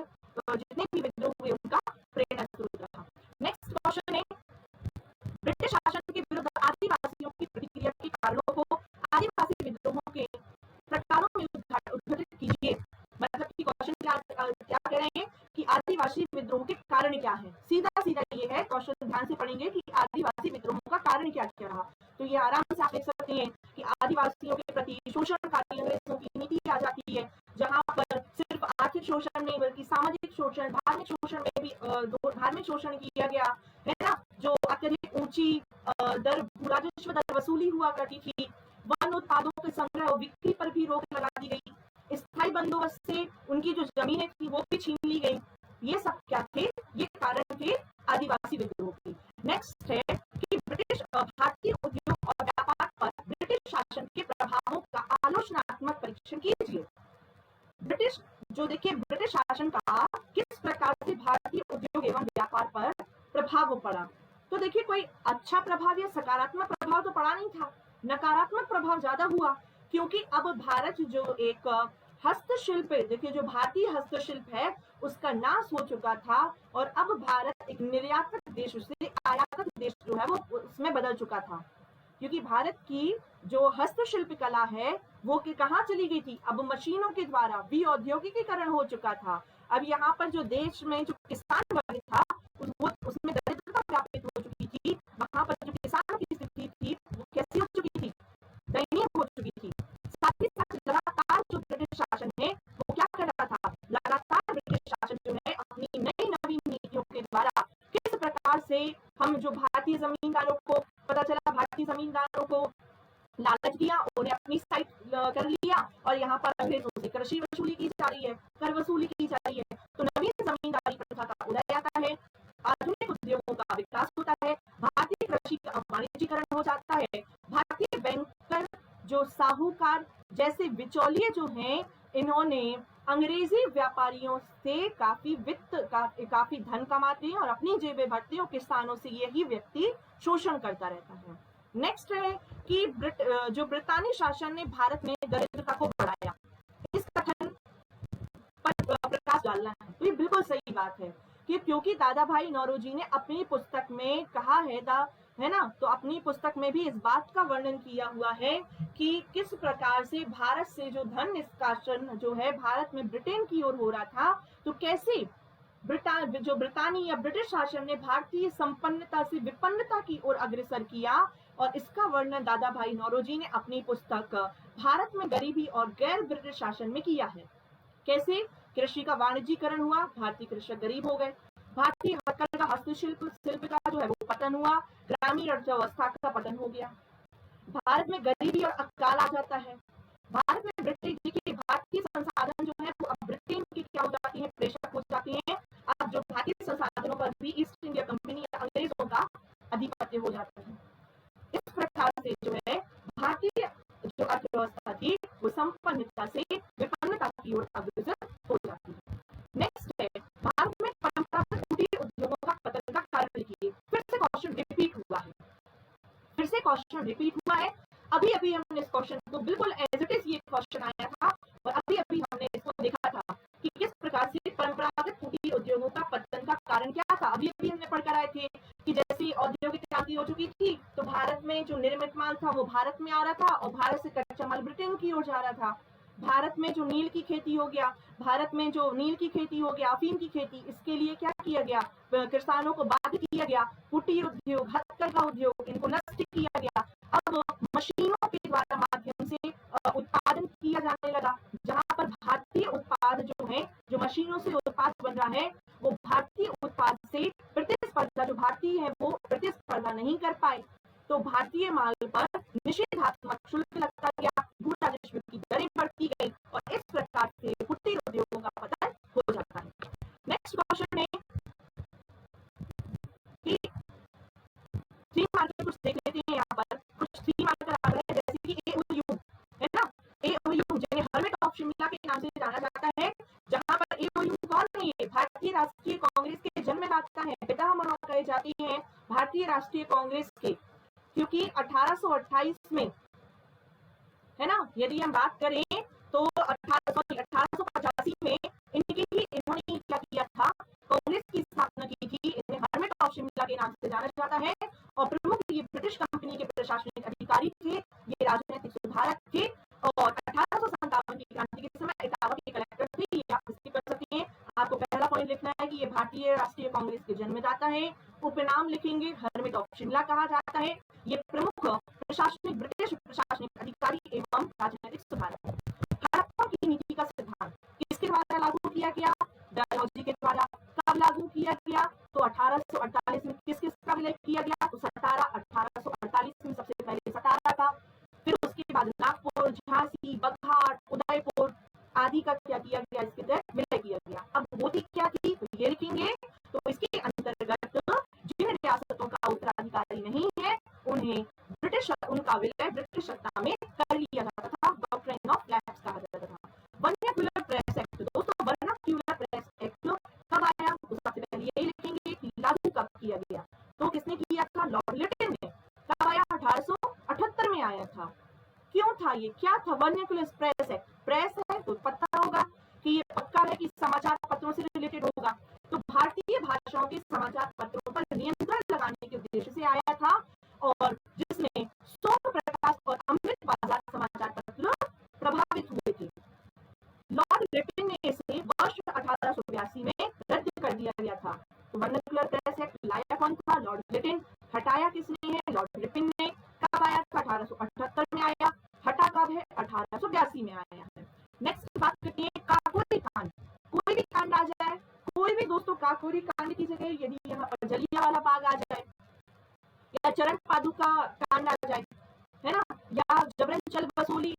जितने भी विद्रोह हुए उनका प्रेरणा स्रोत रहा। नेक्स्ट क्वेश्चन है, ब्रिटिश शासन के विरुद्ध आदिवासियों की प्रतिक्रिया के कारणों को आदिवासी विद्रोहों के प्रकारों में उद्घाटित कीजिए। मतलब कि क्वेश्चन क्या कह रहे हैं कि आदिवासी विद्रोह के कारण क्या है। सीधा ये है क्वेश्चन, ध्यान से पढ़ेंगे कि आदिवासी विद्रोहों का कारण क्या क्या रहा। तो ये आराम से आप देख सकते हैं कि आदिवासियों के प्रति शोषणकारी अंग्रेजों की नीति आ जाती है, जहां पर सिर्फ आर्थिक शोषण नहीं बल्कि सामाजिक शोषण, धार्मिक शोषण में भी धार्मिक शोषण किया गया, है ना। जो अत्यधिक ऊंची राजस्व दर वसूली हुआ करती थी, वन उत्पादों के संग्रह और बिक्री पर भी रोक लगा दी गई, स्थायी बंदोबस्त से उनकी जो जमीनें थी वो भी छीन ली गई। ये सब क्या थे, ये कारण थे आदिवासी विद्रोह के। नेक्स्ट है कि भारतीय उद्योग और व्यापार पर ब्रिटिश शासन के प्रभावों का आलोचनात्मक परीक्षण कीजिए। ब्रिटिश शासन का किस प्रकार से भारतीय उद्योग एवं व्यापार पर प्रभाव पड़ा। तो देखिए कोई अच्छा प्रभाव या सकारात्मक प्रभाव तो पड़ा नहीं था, नकारात्मक प्रभाव ज्यादा हुआ, क्योंकि अब भारत जो एक हस्तशिल्प, देखिए जो भारतीय हस्तशिल्प है उसका नाश हो चुका था और अब भारत एक निर्यातक देश से आयातक देश जो है वो उसमें बदल चुका था, क्योंकि भारत की जो हस्तशिल्प कला है वो कि कहाँ चली गई थी, अब मशीनों के द्वारा विऔद्योगिकीकरण हो चुका था। अब यहाँ पर जो देश में जो किसान वर्ग था वो उसमें दरिद्रता व्यापित हो चुकी थी, वहां पर जो किसानों की स्थिति थी वो कैसी हो चुकी थी, दयनीय हो चुकी थी। साथ ही साथ लगातार जो ब्रिटिश शासन है वो क्या कर रहा था, लगातार ब्रिटिश शासन जो है अपनी नई नवीन नीतियों के द्वारा किस प्रकार से हम जो भारतीय जमींदारों को पता चला, भारतीय जमींदारों को लालच दिया, उन्हें अपनी साइड कर लिया और यहाँ पर अंग्रेजों से कृषि वसूली की जा रही है, कर वसूली की जा रही है। तो नवीन जमींदारी प्रथा का उदय आता है, आधुनिक उद्योगों का विकास होता है, भारतीय कृषि का वाणिज्यीकरण हो जाता है, भारतीय बैंकर जो साहूकार जैसे बिचौलिए जो हैं इन्होंने अंग्रेजी व्यापारियों से काफी धन कमाते हैं और अपनी जेबें भरते हैं और किसानों से यही व्यक्ति शोषण करता रहता है। नेक्स्ट है कि जो ब्रितानी शासन ने भारत में दरिद्रता को बढ़ाया, इस कथन पर प्रकाश डालना है। तो ये बिल्कुल सही बात है कि क्योंकि दादा भाई नौरोजी ने अपनी पुस्तक में कहा है ना, तो अपनी पुस्तक में भी इस बात का वर्णन किया हुआ है कि किस प्रकार से भारत से जो धन निष्कासन जो है भारत में ब्रिटेन की ओर हो रहा था, तो कैसे जो ब्रितानी या ब्रिटिश शासन ने भारतीय संपन्नता से विपन्नता की ओर अग्रसर किया, और इसका वर्णन दादा भाई नौरोजी ने अपनी पुस्तक भारत में गरीबी और गैर ब्रिटिश शासन में किया है। कैसे कृषि का वाणिज्यीकरण हुआ, भारतीय कृषक गरीब हो गए, भारतीय हथकरघा हस्तशिल्प का जो है वो पतन हुआ, ग्रामीण अर्थव्यवस्था का पतन हो गया, भारत में गरीबी और अकाल आ जाता है, भारत में ब्रिटिश देखिए भारतीय संसाधन जो है वो अब ब्रिटेन की क्या हो जाती है, प्रेशर हो जाती है। अब जो भारतीय संसाधनों पर भी ईस्ट इंडिया कंपनी या अंग्रेजों का आधिपत्य हो जाता है। इस प्रकार से जो है भारतीय जो अर्थव्यवस्था थी वो संपन्नता से विपन्नता की ओर अग्रसर हो जाती है। नेक्स्ट है भारत में परंपरागत कुटीर उद्योगों का पतन का कारण लिखिए। फिर से क्वेश्चन रिपीट हुआ है। अभी अभी हमने इस क्वेश्चन को बिल्कुल एज इट इज ये क्वेश्चन आया था और अभी अभी हमने इसको देखा था कि किस प्रकार से परंपरागत कुटीर उद्योगों का पतन का कारण क्या था। अभी अभी हमने पढ़कर आए थे कि जैसे औद्योगिक क्रांति हो चुकी थी तो भारत में जो निर्मित माल था वो भारत में आ रहा था और भारत से कच्चा माल ब्रिटेन की ओर जा रहा था। भारत में जो नील की खेती हो गया, अफीम की खेती, इसके लिए क्या किया गया, किसानों को बाध्य किया गया, कुटीर उद्योग, हथकरघा उद्योग, इनको नष्ट किया गया। अब मशीनों के द्वारा माध्यम से उत्पादन किया जाने लगा, जहां पर भारतीय उत्पाद जो है, जो मशीनों से उत्पाद बन रहा है वो भारतीय उत्पाद से प्रतिस्पर्धा जो भारतीय है वो प्रतिस्पर्धा नहीं कर पाए, तो भारतीय माल पर निषेधात्मक शुल्क लगता गया, भू राजस्व की दरें बढ़ती गई और इस प्रकार से कुटीर उद्योगों का पतन हो जाता है। नेक्स्ट क्वेश्चन है कि थ्री मार्कर कुछ देख लेते हैं। यहाँ पर कुछ थ्री मार्कर आ रहे हैं जैसे कि एओयू है ना, एओयू जिन्हें हर्मिट ऑफ शिमला के नाम से जाना जाता है, जहां पर एओयू कौन है, ये भारतीय राष्ट्रीय कांग्रेस के जन्मदाता है, पितामह कहे जाते हैं भारतीय राष्ट्रीय कांग्रेस के, क्योंकि 1828 में है ना, यदि हम बात करें तो 1885 में इन्होंने क्या किया था, कांग्रेस की स्थापना की थी। इन्हें हर्मिट ऑफ शिमला के नाम से जाना जाता है और प्रमुख ये ब्रिटिश कंपनी के प्रशासनिक अधिकारी थे, ये राजनीतिक सुधारक थे और 1857 की क्रांति के समय इटावा के कलेक्टर थे। ये आप इसकी कर सकते हैं। आपको पहला पॉइंट लिखना है कि ये भारतीय राष्ट्रीय कांग्रेस के जन्मदाता है, उपनाम लिखेंगे हर्मिट ऑफ शिमला कहा जाता है। ये प्रमुख प्रशासनिक ब्रिटिश प्रशासनिक अधिकारी एवं राजनीतिक सुधारक। हड़प्पा की नीति का सिद्धांत किसके द्वारा लागू किया गया, डलहौजी के द्वारा। कब लागू किया गया, तो 1848 में। किस किस का विलय किया गया, तो सतारा, 1848 में सबसे पहले सतारा का, फिर उसके बाद नागपुर, झांसी, बघाट, उदयपुर आदि का क्या किया गया, इसके तहत विलय किया गया। अब होती क्या थी, तो ये लिखेंगे, तो इसके अंतर्गत जिन रियासतों का उत्तराधिकारी नहीं है उन्हें उनका विलय ब्रिटिश सत्ता में कर लिया जाता था, डॉक्ट्रिन ऑफ लैप्स कहा जाता था। वर्नाक्यूलर प्रेस एक्ट, दोस्तों वर्नाक्यूलर प्रेस एक्ट कब आया, तो सबसे पहले यही लिखेंगे कि लागू कब किया गया, तो किसने किया था, लॉर्ड लिटिल ने। कब आया, 1878 में आया था। क्यों था ये, क्या था वर्नाक्यूलर प्रेस एक्ट, प्रेस है तो पता के समाचार पत्रों पर नियंत्रण लगाने के उद्देश्य से आया था और जिसमें सोम प्रकाश और अमृत बाजार समाचार पत्र प्रभावित हुए थे। लॉर्ड लिटिन ने इसे वर्ष 1882 में रद्द कर दिया गया था। तो वर्नाक्युलर प्रेस एक्ट लाया कौन था? Lord Latin. हटाया किसने है? लॉर्ड लिटिन ने। कब आया था? 1878 में आया। हटा कब है? 1882 में आया है। नेक्स्ट बात करते हैं काकोरी कांड। कोई भी कांड आ जाए, कोई भी दोस्तों काकोरी कांड की जगह यदि यहाँ पर जलियांवाला बाग आ जाए या चरण पादुका कांड आ जाए, है ना, या जबरन कर वसूली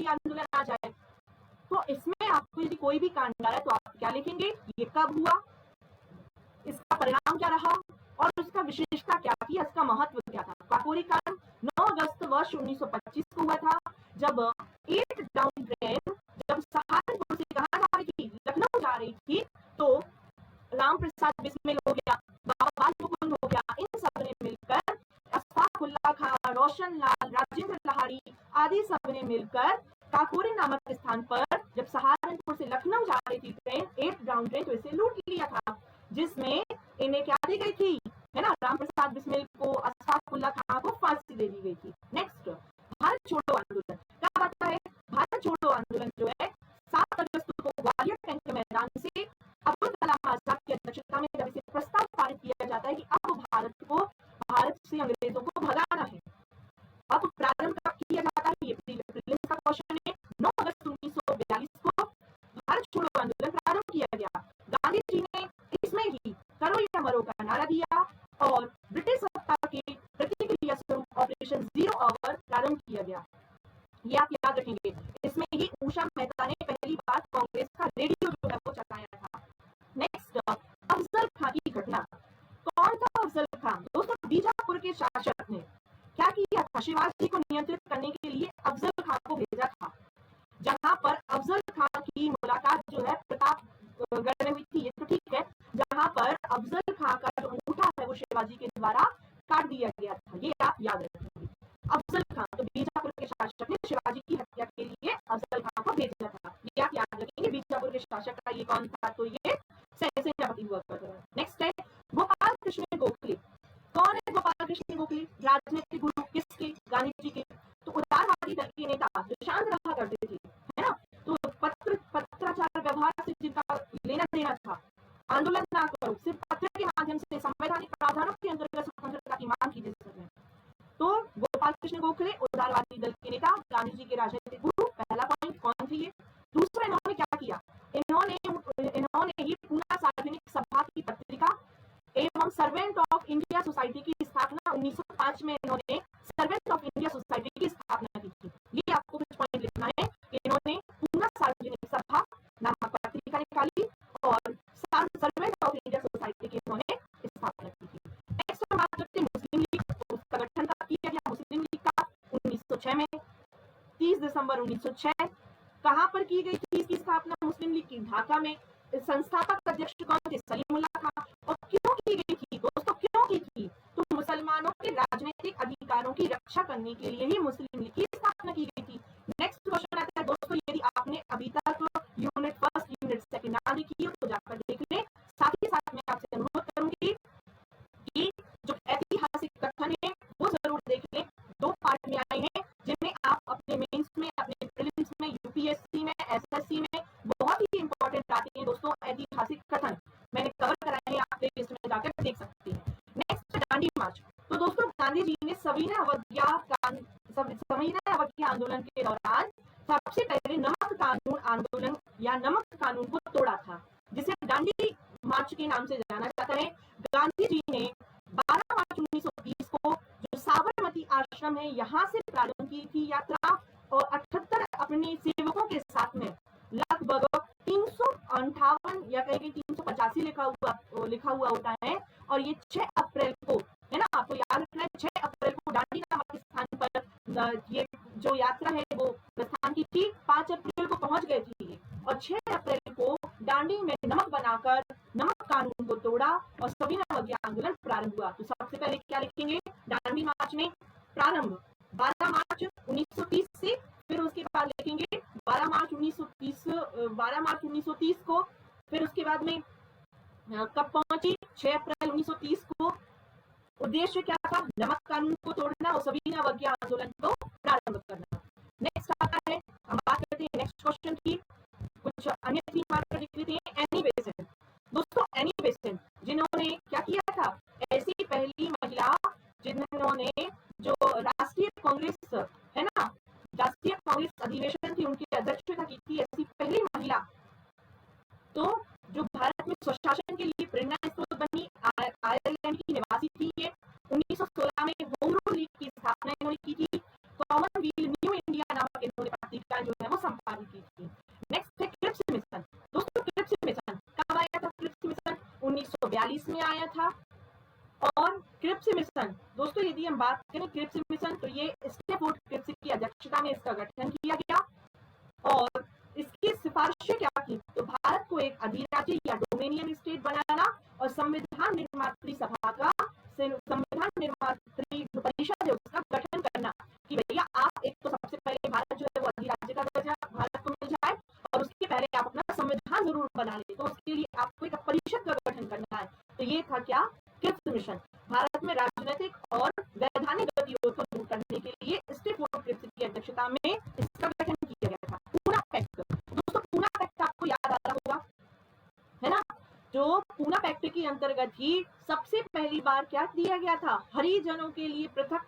आंदोलन आ जाए, तो इसमें आपको यदि कोई भी कांड आया तो आप क्या लिखेंगे? ये कब हुआ, इसका परिणाम क्या रहा और उसका विशेषता क्या थी, इसका महत्व क्या था। काकोरी कांड 9 अगस्त वर्ष 1925 को हुआ था, जब 8 डाउन ट्रेन जब सहारनपुर से कहाँ जा रही थी? लखनऊ जा रही थी, तो राम प्रसाद बिस्मिल हो गया, बाबा बाल मुकुंद हो गया, इन सब ने मिलकर अशफाकुल्ला खां, रोशन लाल, राजेंद्र लाहिड़ी आदि सब ने मिलकर काकोरी नामक स्थान पर जब सहारनपुर से लखनऊ जा रही थी ट्रेन, 8 डाउन ट्रेन, तो इसे लूट लिया था, जिसमें इन्हें क्या दी गई थी, है ना, राम प्रसाद बिस्मिल को, अशफाकुल्ला खां को फांसी दे दी गई थी। नेक्स्ट, भारत छोड़ो आंदोलन क्या आता है? भारत छोड़ो आंदोलन जो है 7 अगस्त को ग्वालियर टैंक के मैदान से अब्दुल कलाम आजाद की अध्यक्षता में जब इसे प्रस्ताव पारित किया जाता है कि अब भारत से अंग्रेजों को भगाना है। अब प्रारंभ कब किया जाता है? ये प्रीलिम्स का क्वेश्चन है। 9 अगस्त 1942 को भारत छोड़ो आंदोलन प्रारंभ किया गया। गांधी जी ने इसमें ही करो या मरो का नारा दिया और ब्रिटिश सत्ता के प्रतिक्रिया स्वरूप ऑपरेशन जीरो आवर प्रारंभ किया गया। ये आप याद रखेंगे। इसमें ही उषा मेहता ने पहली बार कांग्रेस का रेडियो जो है वो चलाया था। नेक्स्ट, अफजल खां की घटना। कौन था अफजल खां? दोस्तों, बीजापुर के शासक ने क्या किया था? शिवाजी को नियंत्रित करने के लिए अफजल खां को भेजा था, जहां पर अफजल खां की मुलाकात जो है प्रतापगढ़ में हुई थी, ये तो ठीक है, जहां पर अफजल खां का जो अंगूठा है वो शिवाजी के द्वारा काट दिया गया था। ये आप याद रखेंगे। अफजल खां, तो बीजापुर के शासक ने शिवाजी की हत्या के लिए अफजल खां को भेजा था। ये आप याद रखेंगे। बीजापुर के शासक का ये कौन था? तो ये सेनापति हुआ करता था। नेक्स्ट है गोपाल कृष्ण गोखले। कौन है गोपाल कृष्ण गोखले? राजनीतिक गुरु किसके? गांधी जी के। तो उदारवादी दल के नेता जो शांत रहा करते थे, है ना, तो पत्राचार व्यवहार से जिनका लेना देना था, आंदोलन ना करो, सिर्फ पत्र के माध्यम से संवैधानिक प्रावधानों के अंतर्गत स्वतंत्रता की मांग की जा सके। तो गोपाल कृष्ण गोखले उदारवादी दल के नेता, गांधी जी के राजनीतिक गुरु, पहला पॉइंट कौन थे ये। दूसरा, इन्होंने क्या किया? इन्होंने ही पूना सार्वजनिक सभा की पत्रिका एवं सर्वेंट ऑफ इंडिया सोसाइटी की स्थापना 1905 में इन्होंने सर्वेंट ऑफ इंडिया सोसाइटी की स्थापना की थी। ये आपको कुछ पॉइंट लिखना है। इन्होंने पूना सार्वजनिक सभा नामक पत्रिका निकाली और सर्वेंट ऑफ इंडिया सोसाइटी की इन्होंने स्थापना की थी। नेक्स्ट हम बात करते हैं मुस्लिम लीग। उसका गठन कब किया गया मुस्लिम लीग का? 1906 में, 30 दिसंबर 1906। कहां पर की गई थी इसकी स्थापना मुस्लिम लीग की? ढाका में। संस्थापक अध्यक्ष कौन थे? सलीमुल्लाह खां। और क्यों की गई थी दोस्तों? क्यों की थी? तो मुसलमानों के राजनीतिक अधिकारों की रक्षा करने के लिए ही मुस्लिम लीग की स्थापना की गई थी। नेक्स्ट क्वेश्चन आता है दोस्तों, यदि आपने अभी तक यूनिट फर्स्ट यूनिट सेकंड ना देखी हो तो जाकर देख लें। साथ ही साथ मैं आपसे अनुरोध करूंगी कि जो ऐतिहासिक कथन है वो जरूर देख लें। 2 पार्ट में आए हैं जिन्हें आप अपने मेंस में, अपने प्रीलिम्स में, यूपीएससी में, एसएससी में बहुत ही इंपॉर्टेंट आते हैं दोस्तों। ऐतिहासिक कथन मैंने कवर कराए हैं, आप प्लेलिस्ट में जाकर देख सकते हैं। नेक्स्ट, दांडी मार्च। तो दोस्तों, गांधी जी ने सविनय अवज्ञा आंदोलन के दौरान सबसे पहले नमक कानून आंदोलन या नमक कानून को तोड़ा था, जिसे दांडी मार्च के नाम से जाना जाता है। गांधी जी ने 12 मार्च 1930 को जो साबरमती आश्रम है यहाँ से प्रारंभ की थी यात्रा और 78 अपने सेवकों के साथ में लगभग 358 या कहीं 385 लिखा हुआ होता है। और ये 6 अप्रैल को, है ना, आपको याद रखना है, 6 अप्रैल को दांडी नामक स्थान पर ये जो यात्रा है वो प्रस्थान की थी। 5 अप्रैल को पहुंच गए थे और 6 अप्रैल को दांडी में नमक बनाकर नमक कानून को तोड़ा और सविनय अवज्ञा आंदोलन प्रारंभ हुआ। तो सबसे पहले क्या लिखेंगे? दांडी मार्च में प्रारंभ 12 मार्च 1930 से, फिर उसके बाद लिखेंगे 12 मार्च 1930 को, फिर उसके बाद में कब पहुंची? 6 अप्रैल 1930 को। उद्देश्य क्या था? नमक कानून को तोड़ना और सविनय अवज्ञा आंदोलन को प्रारंभ करना। नेक्स्ट आता है, हम बात करते हैं नेक्स्ट क्वेश्चन की। कुछ अन्य थीम पर लिख लेते हैं। Annie Besant. दोस्तों एनी बेसेंट जिन्होंने क्या किया था? ऐसी पहली महिला जिन्होंने जो राष्ट्रीय कांग्रेस है ना, राष्ट्रीय कांग्रेस अधिवेशन थी उनकी अध्यक्षता की थी, ऐसी पहली महिला। तो जो भारत में स्वशासन के लिए प्रेरणा स्रोत बनी, आयरलैंड की निवासी थी ये। 1916 में होम रूल लीग की स्थापना इन्होंने की थी। कॉमनवेल्थ न्यू इंडिया नामक इन्होंने पत्रिका जो है वो संपादित की थी। नेक्स्ट है क्रिप्स मिशन। दोस्तों क्रिप्स मिशन कब आया था? क्रिप्स मिशन 1942 में आया था। और क्रिप्स मिशन दोस्तों यदि हम बात करें क्रिप्स मिशन, तो ये स्टेफोर्ड क्रिप्स की अध्यक्षता में इसका गठन किया गया। और इसकी सिफारिशें क्या थी? तो भारत को एक अधिराज्य या डोमिनियन स्टेट बनाना और संविधान निर्मात्री सभा का, संविधान निर्मात्री परिषद है उसका गठन करना, कि भैया आप एक तो सबसे पहले भारत जो है वो अधिराज्य का दर्जा भारत को मिल जाए और उसके पहले आप अपना संविधान जरूर बना ले, तो उसके लिए आपको एक परिषद का गठन करना है। तो ये था क्या? Cripps mission. भारत में राजनीतिक और वैधानिक गतिविधियों को दूर करने के लिए स्टेफोर्ड क्रिप्स की अध्यक्षता में इसका गठन किया गया था। पूना पैक्ट। दोस्तों पूना पैक्ट आपको याद आ रहा होगा, है ना? जो पूना पैक्ट के अंतर्गत ही सबसे पहली बार क्या दिया गया था? हरिजनों के लिए पृथक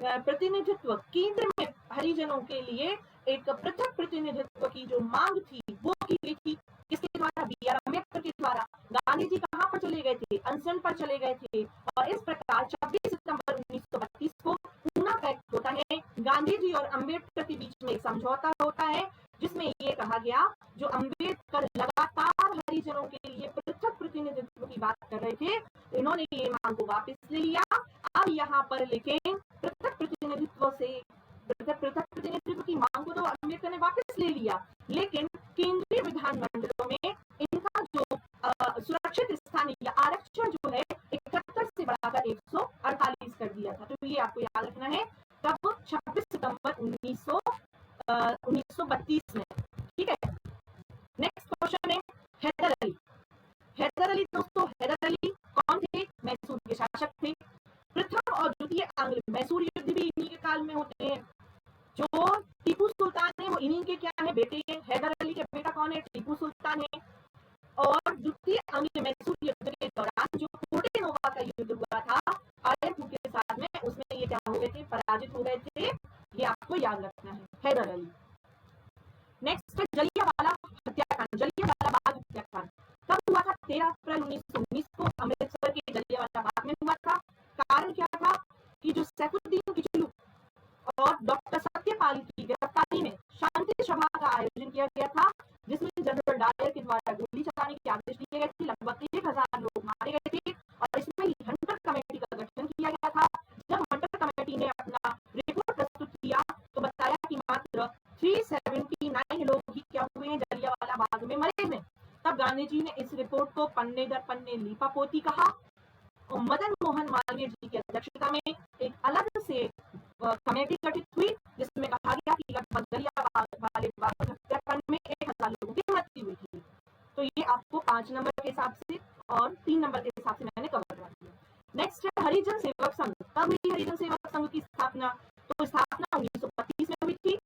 प्रतिनिधित्व, केंद्र में हरिजनों के लिए एक पृथक प्रतिनिधित्व की जो मांग थी वो की गई थी। किसके द्वारा? बी आर अम्बेडकर के द्वारा। गांधी जी कहां पर चले गए थे? अनशन पर चले गए थे। और इस प्रकार 26 सितंबर 1932 को पूना पैक्ट होता है। गांधी जी और अम्बेडकर के बीच में एक समझौता होता है जिसमें ये कहा गया, जो अम्बेडकर लगातार हरिजनों के लिए पृथक प्रतिनिधित्व की बात कर रहे थे, इन्होंने ये मांग को वापस ले लिया। अब यहाँ पर लिखें पृथक प्रतिनिधित्व से, पृथक प्रतिनिधित्व की मांग को तो अम्बेडकर ने वापस ले लिया, लेकिन केंद्रीय विधानमंडलों में इनका जो सुरक्षित स्थान या आरक्षण जो है 71 से बढ़ाकर 148 कर दिया था। तो ये आपको याद रखना है। तब 26 सितंबर 1932 में। ठीक है। नेक्स्ट क्वेश्चन है हैदर अली। हैदर अली दोस्तों, हैदर अली कौन थे? मैसूर के शासक थे। प्रथम और द्वितीय आंग्ल मैसूर युद्ध भी इन्हीं के काल में होते हैं। जो टीपू सुल्तान है वो इन्हीं के क्या है? बेटे हैं। हैदर अली के बेटा कौन है? टीपू सुल्तान है। और द्वितीय आंग्ल मैसूर युद्ध के दौरान जो कोटे नोवा का युद्ध हुआ था आयरपुर के साथ में, उसमें ये क्या हो गए थे? पराजित हो गए थे। ये आपको याद रखना है, हैदर अली। नेक्स्ट जलियांवाला हत्याकांड, जलियांवाला बाग हत्याकांड कब हुआ था? 13 अप्रैल 1919 को अमृतसर के जलियांवाला बाग में हुआ था। कारण क्या था? कि जो सैफुद्दीन किचलू और डॉक्टर सत्यपाल की गिरफ्तारी में शांति सभा का आयोजन किया गया था, जिसमें जनरल डायर के द्वारा गोली चलाने के आदेश दिए गए थे। लगभग 1000 लोग मारे गए थे और इसमें हंटर कमेटी का गठन किया गया था। जब हंटर कमेटी ने अपना रिपोर्ट प्रस्तुत किया तो बताया कि मात्र 379 लोग ही क्या हुए हैं? जलियांवाला बाग में मरे हैं। तब गांधी जी ने इस रिपोर्ट को पन्ने दर पन्ने लीपापोती कहा और मदन मोहन मालवीय जी की अध्यक्षता में एक अलग से कमेटी गठित हुई, जिसमें कहा गया कि लगभग जलियांवाला बाग हत्याकांड में 1000 लोगों की मृत्यु हुई थी। तो ये आपको 5 नंबर के हिसाब से और 3 नंबर के हिसाब से मैंने कवर करा दिया। नेक्स्ट है हरिजन सेवक संघ। कब हुई हरिजन सेवक संघ की स्थापना? तो स्थापना 1932 में हुई थी।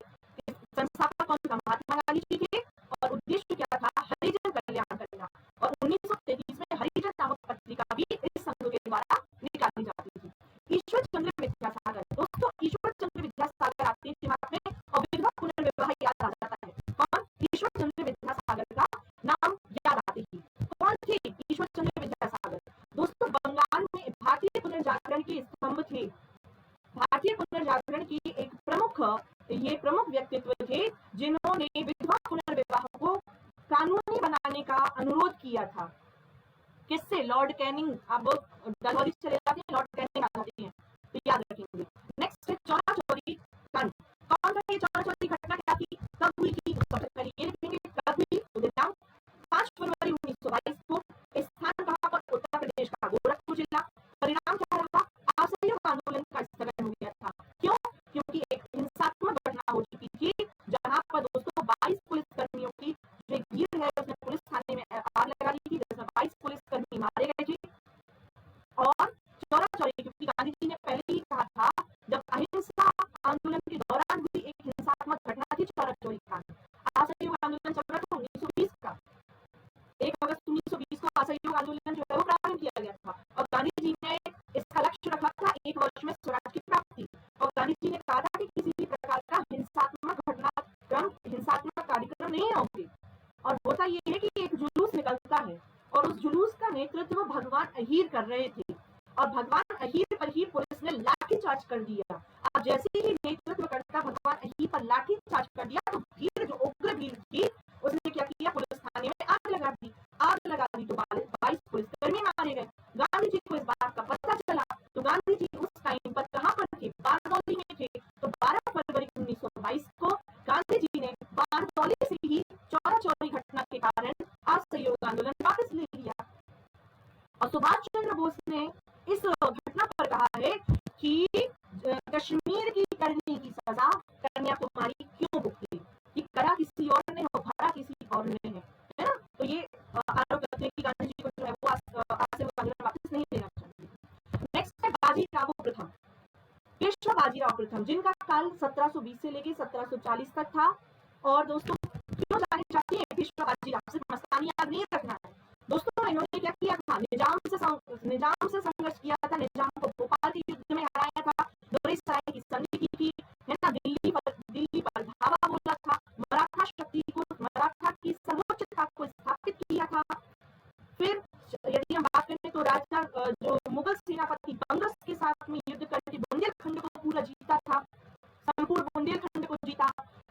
संस्थापक कौन था? महात्मा गांधी जी थे। और उद्देश्य क्या था? हरिजन कल्याण करना। और 1933 में हरिजन नामक पत्रिका भी इस संघ के द्वारा निकाली जाती थी। ईश्वर चंद्र विद्यासागर। दोस्तों ईश्वर चंद्र विद्यासागर आपके दिमाग में और विधवा पुनर्विवाह याद आ जाता है। कौन? ईश्वर चंद्र विद्यासागर का नाम याद आते ही। कौन थे ईश्वर चंद्र विद्यासागर? दोस्तों बंगाल में भारतीय पुनर्जागरण के स्तंभ थे। भारतीय पुनर्जागरण की एक प्रमुख व्यक्तित्व थे जिन्होंने विधवा पुनर्विवाह को कानूनी बनाने का अनुरोध किया था। किससे? Lord Canning. अब डलहौजी चले जाते हैं, लॉर्ड कैनिंग आ जाते हैं, तो याद रखेंगे। नेक्स्ट है चौरा चौरी कांड। कौन था ये चौरा चौरी घटना? क्या थी? कब हुई थी? सबसे पहले ये लिखेंगे कब हुई। दिनांक 5 फरवरी 1922 को। स्थान कहां पर? उत्तर प्रदेश का गोरखपुर जिला। परिणाम क्या रहा? असहयोग आंदोलन का स्थगन हो गया था। क्यों? क्योंकि एक हिंसात्मक घटना हो चुकी थी जहां पर दोस्तों 22 पुलिस कर्मियों की जो गिर है उसने पुलिस थाने में आग लगा दी थी, जिसमें 22 पुलिस कर्मी और होता ये है कि एक जुलूस निकलता है और उस जुलूस का नेतृत्व भगवान अहीर कर रहे थे और भगवान अहीर पर ही पुलिस ने लाठीचार्ज कर दिया। अब जैसे ही नेतृत्व करता भगवान अहीर पर लाठीचार्ज कर दिया तो भीड़, जो उग्र भीड़ थी, उसने क्या किया, पुलिस थाने में आग लगा दी। आग लगा दी तो 22 पुलिसकर्मी मारे गए। गांधी जी को इस बात का पता चला तो गांधी जी उस टाइम पर कहां पर थे, बारदौली में थे। तो 12 फरवरी 1922 को गांधी जी ने बारदौली से ही चौरा चौरी घटना के कारण असहयोग आंदोलन वापस ले लिया। और सुभाष चंद्र बोस ने इस घटना पर कहा है कि कश्मीर की करनी की सजा कन्याकुमारी क्यों भुगती, कि करा किसी और ने हो, भरा किसी और ने है ना। तो ये आरोप लगते हैं कि गांधी जी को जो है वो असहयोग आंदोलन वापस नहीं लेना चाहिए। नेक्स्ट है बाजीराव प्रथम, पेशवा बाजीराव प्रथम, जिनका काल 1720 से लेकर 1740 तक था। और दोस्तों क्यों जाने चाहते हैं पेशवा बाजीराव, सिर्फ मस्तानी याद नहीं रखना है दोस्तों। इन्होंने क्या किया था, निजाम से संघर्ष किया था, निजाम को भोपाल के युद्ध में हराया था, दोहरी सराय की संधि की थी, है ना, दिल्ली पर धावा बोला था, मराठा शक्ति को, मराठा की सर्वोच्चता को स्थापित किया था। फिर यदि हम बात करें तो राजा जो मुगल सेनापति बंगस के साथ में युद्ध करके बुंदेलखंड को पूरा जीता था, संपूर्ण बुंदेलखंड को जीता।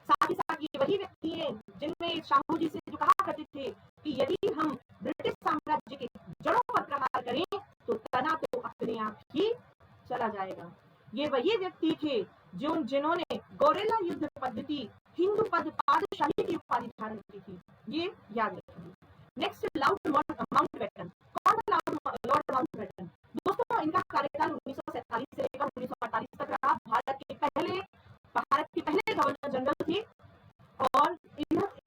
साथ ही साथ ये वही व्यक्ति है जिनमें शाहू जी से जो कहा करते थे कि यदि हम ब्रिटिश साम्राज्य के जड़ों पर प्रहार करें तो तना तो अपने आप ही चला जाएगा। ये वही व्यक्ति थे जिन्होंने गौरेला युद्ध पद्धति हिंदू पादशाही की उपाधि धारण की थी, ये याद रखिए। नेक्स्ट लॉर्ड माउंटबेटन, कौन था लॉर्ड माउंटबेटन? दोस्तों इनका कार्यकाल 1947 से लेकर 1948 तक रहा। भारत के पहले गवर्नर जनरल थे और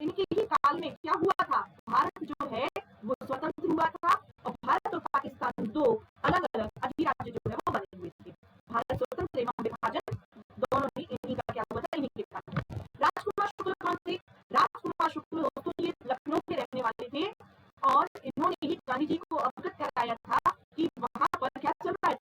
इनके ही काल में क्या हुआ था, भारत जो है वो स्वतंत्र हुआ था और भारत और पाकिस्तान दो अलग अलग अधिराज्य जो है वो बने हुए थे। भारत स्वतंत्र एवं विभाजन दोनों ही इन्हीं का क्या हुआ था, इन्हीं के कारण। राजकुमार शुक्ल कौन थे? राजकुमार शुक्ल दोस्तों ये लखनऊ के रहने वाले थे और इन्होंने ही गांधी जी को अवगत कराया था कि वहां पर क्या चल रहा है,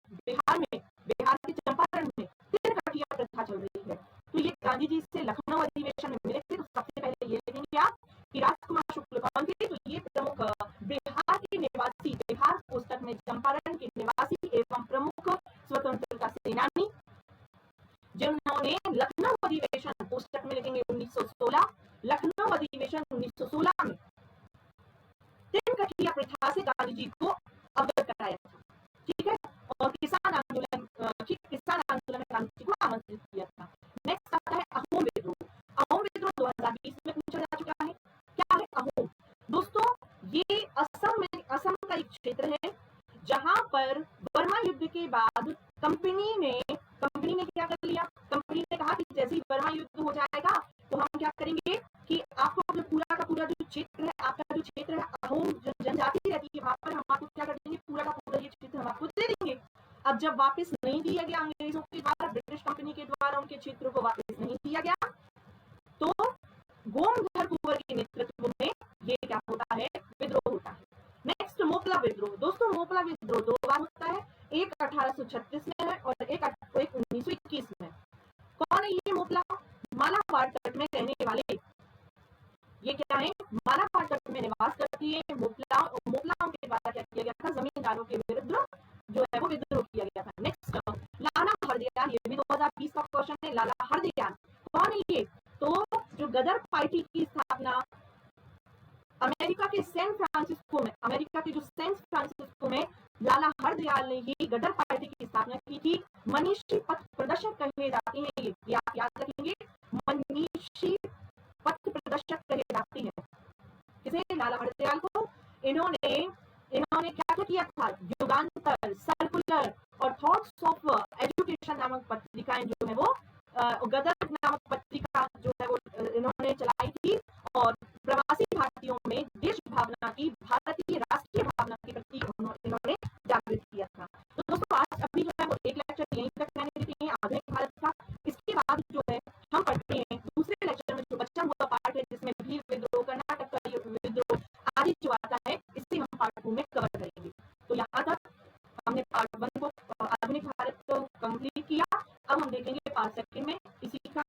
बिहार के चंपारण में तिरकटिया प्रथा चल रही है। तो ये गांधी जी से लखनऊ अधिवेशन में मिले थे। तो सबसे पहले ये देखेंगे आप कि राजकुमार शुक्ल कौन थे, तो ये प्रमुख बिहार के निवासी, बिहार पुस्तक में चंपारण के निवासी एवं प्रमुख स्वतंत्रता सेनानी, जिन्होंने लखनऊ अधिवेशन पुस्तक में लिखेंगे 1916, लखनऊ अधिवेशन 1916 में तिरकटिया प्रथा से गांधी जी को अवगत कराया था, ठीक है। और किसान आंदोलन में गांधी जी को आमंत्रित किया था। नेक्स्ट आता है अहोम विद्रोह। अहोम विद्रोह 2020 में पूछा जा चुका है। क्या है अहोम? दोस्तों ये असम का एक क्षेत्र है जहां पर बर्मा युद्ध के बाद कंपनी ने क्या कर लिया, कंपनी ने कहा कि जैसे ही बर्मा युद्ध हो जाएगा तो हम क्या करेंगे कि आपको जो पूरा का पूरा जो क्षेत्र है, आपका जो क्षेत्र है अहोम जनजाति रहती है वहां पर, हम आपको क्या कर देंगे, पूरा का पूरा ये क्षेत्र हम आपको दे देंगे। अब जब वापस नहीं दिया गया अंग्रेजों के द्वारा, ब्रिटिश कंपनी के द्वारा उनके क्षेत्रों को वापस नहीं दिया गया, तो गोमधर कुंवर के नेतृत्व में ये क्या होता है, विद्रोह होता है। नेक्स्ट मोपला विद्रोह। दोस्तों मोपला विद्रोह दो बार होता है, एक 1836 में है और एक 1921 में। कौन है ये मोपला? मालाबार तट में रहने वाले, ये क्या है, मालाबार तट में निवास करती है मोपलाओं के द्वारा क्या किया गया था, जमींदारों के विरुद्ध जो है वो विद्रोह किया गया था। नेक्स्ट लाला हरदयाल, ये भी 2020 का क्वेश्चन है। लाला हरदयाल कौन है ये? तो जो गदर पार्टी की स्थापना अमेरिका के जो सैन फ्रांसिस्को में लाला हरदयाल ने ही गदर पार्टी की स्थापना की थी। मनीषी पथ प्रदर्शक कहे जाते हैं, ये आप याद रखेंगे, मनीषी पथ प्रदर्शक कहे जाते हैं किसे, लाला हरदयाल को। इन्होंने क्या किया था, युगांतर, सर्कुलर और थॉट्स ऑफ एजुकेशन नामक पत्रिकाएं जो है वो गदर नामक पत्रिका जो है वो इन्होंने चलाई थी और प्रवासी भारतीयों में देश भावना की, भारतीय राष्ट्रीय भावना के प्रति इन्होंने जागृत किया था। तो दोस्तों आज अभी जो है वो एक लेक्चर यहीं तक मैंने देते हैं आधुनिक भारत का। इसके बाद जो है हम पढ़ते हैं दूसरे लेक्चर में जो बचा हुआ पार्ट है जिसमें भील विद्रोह, कर्नाटक का विद्रोह आदि जो आता है, इससे हम पार्ट 2 में कवर करेंगे। तो यहाँ तक हमने पार्ट 1 को आधुनिक भारत को कंप्लीट किया। अब हम देखेंगे पार्ट 2 में इसी का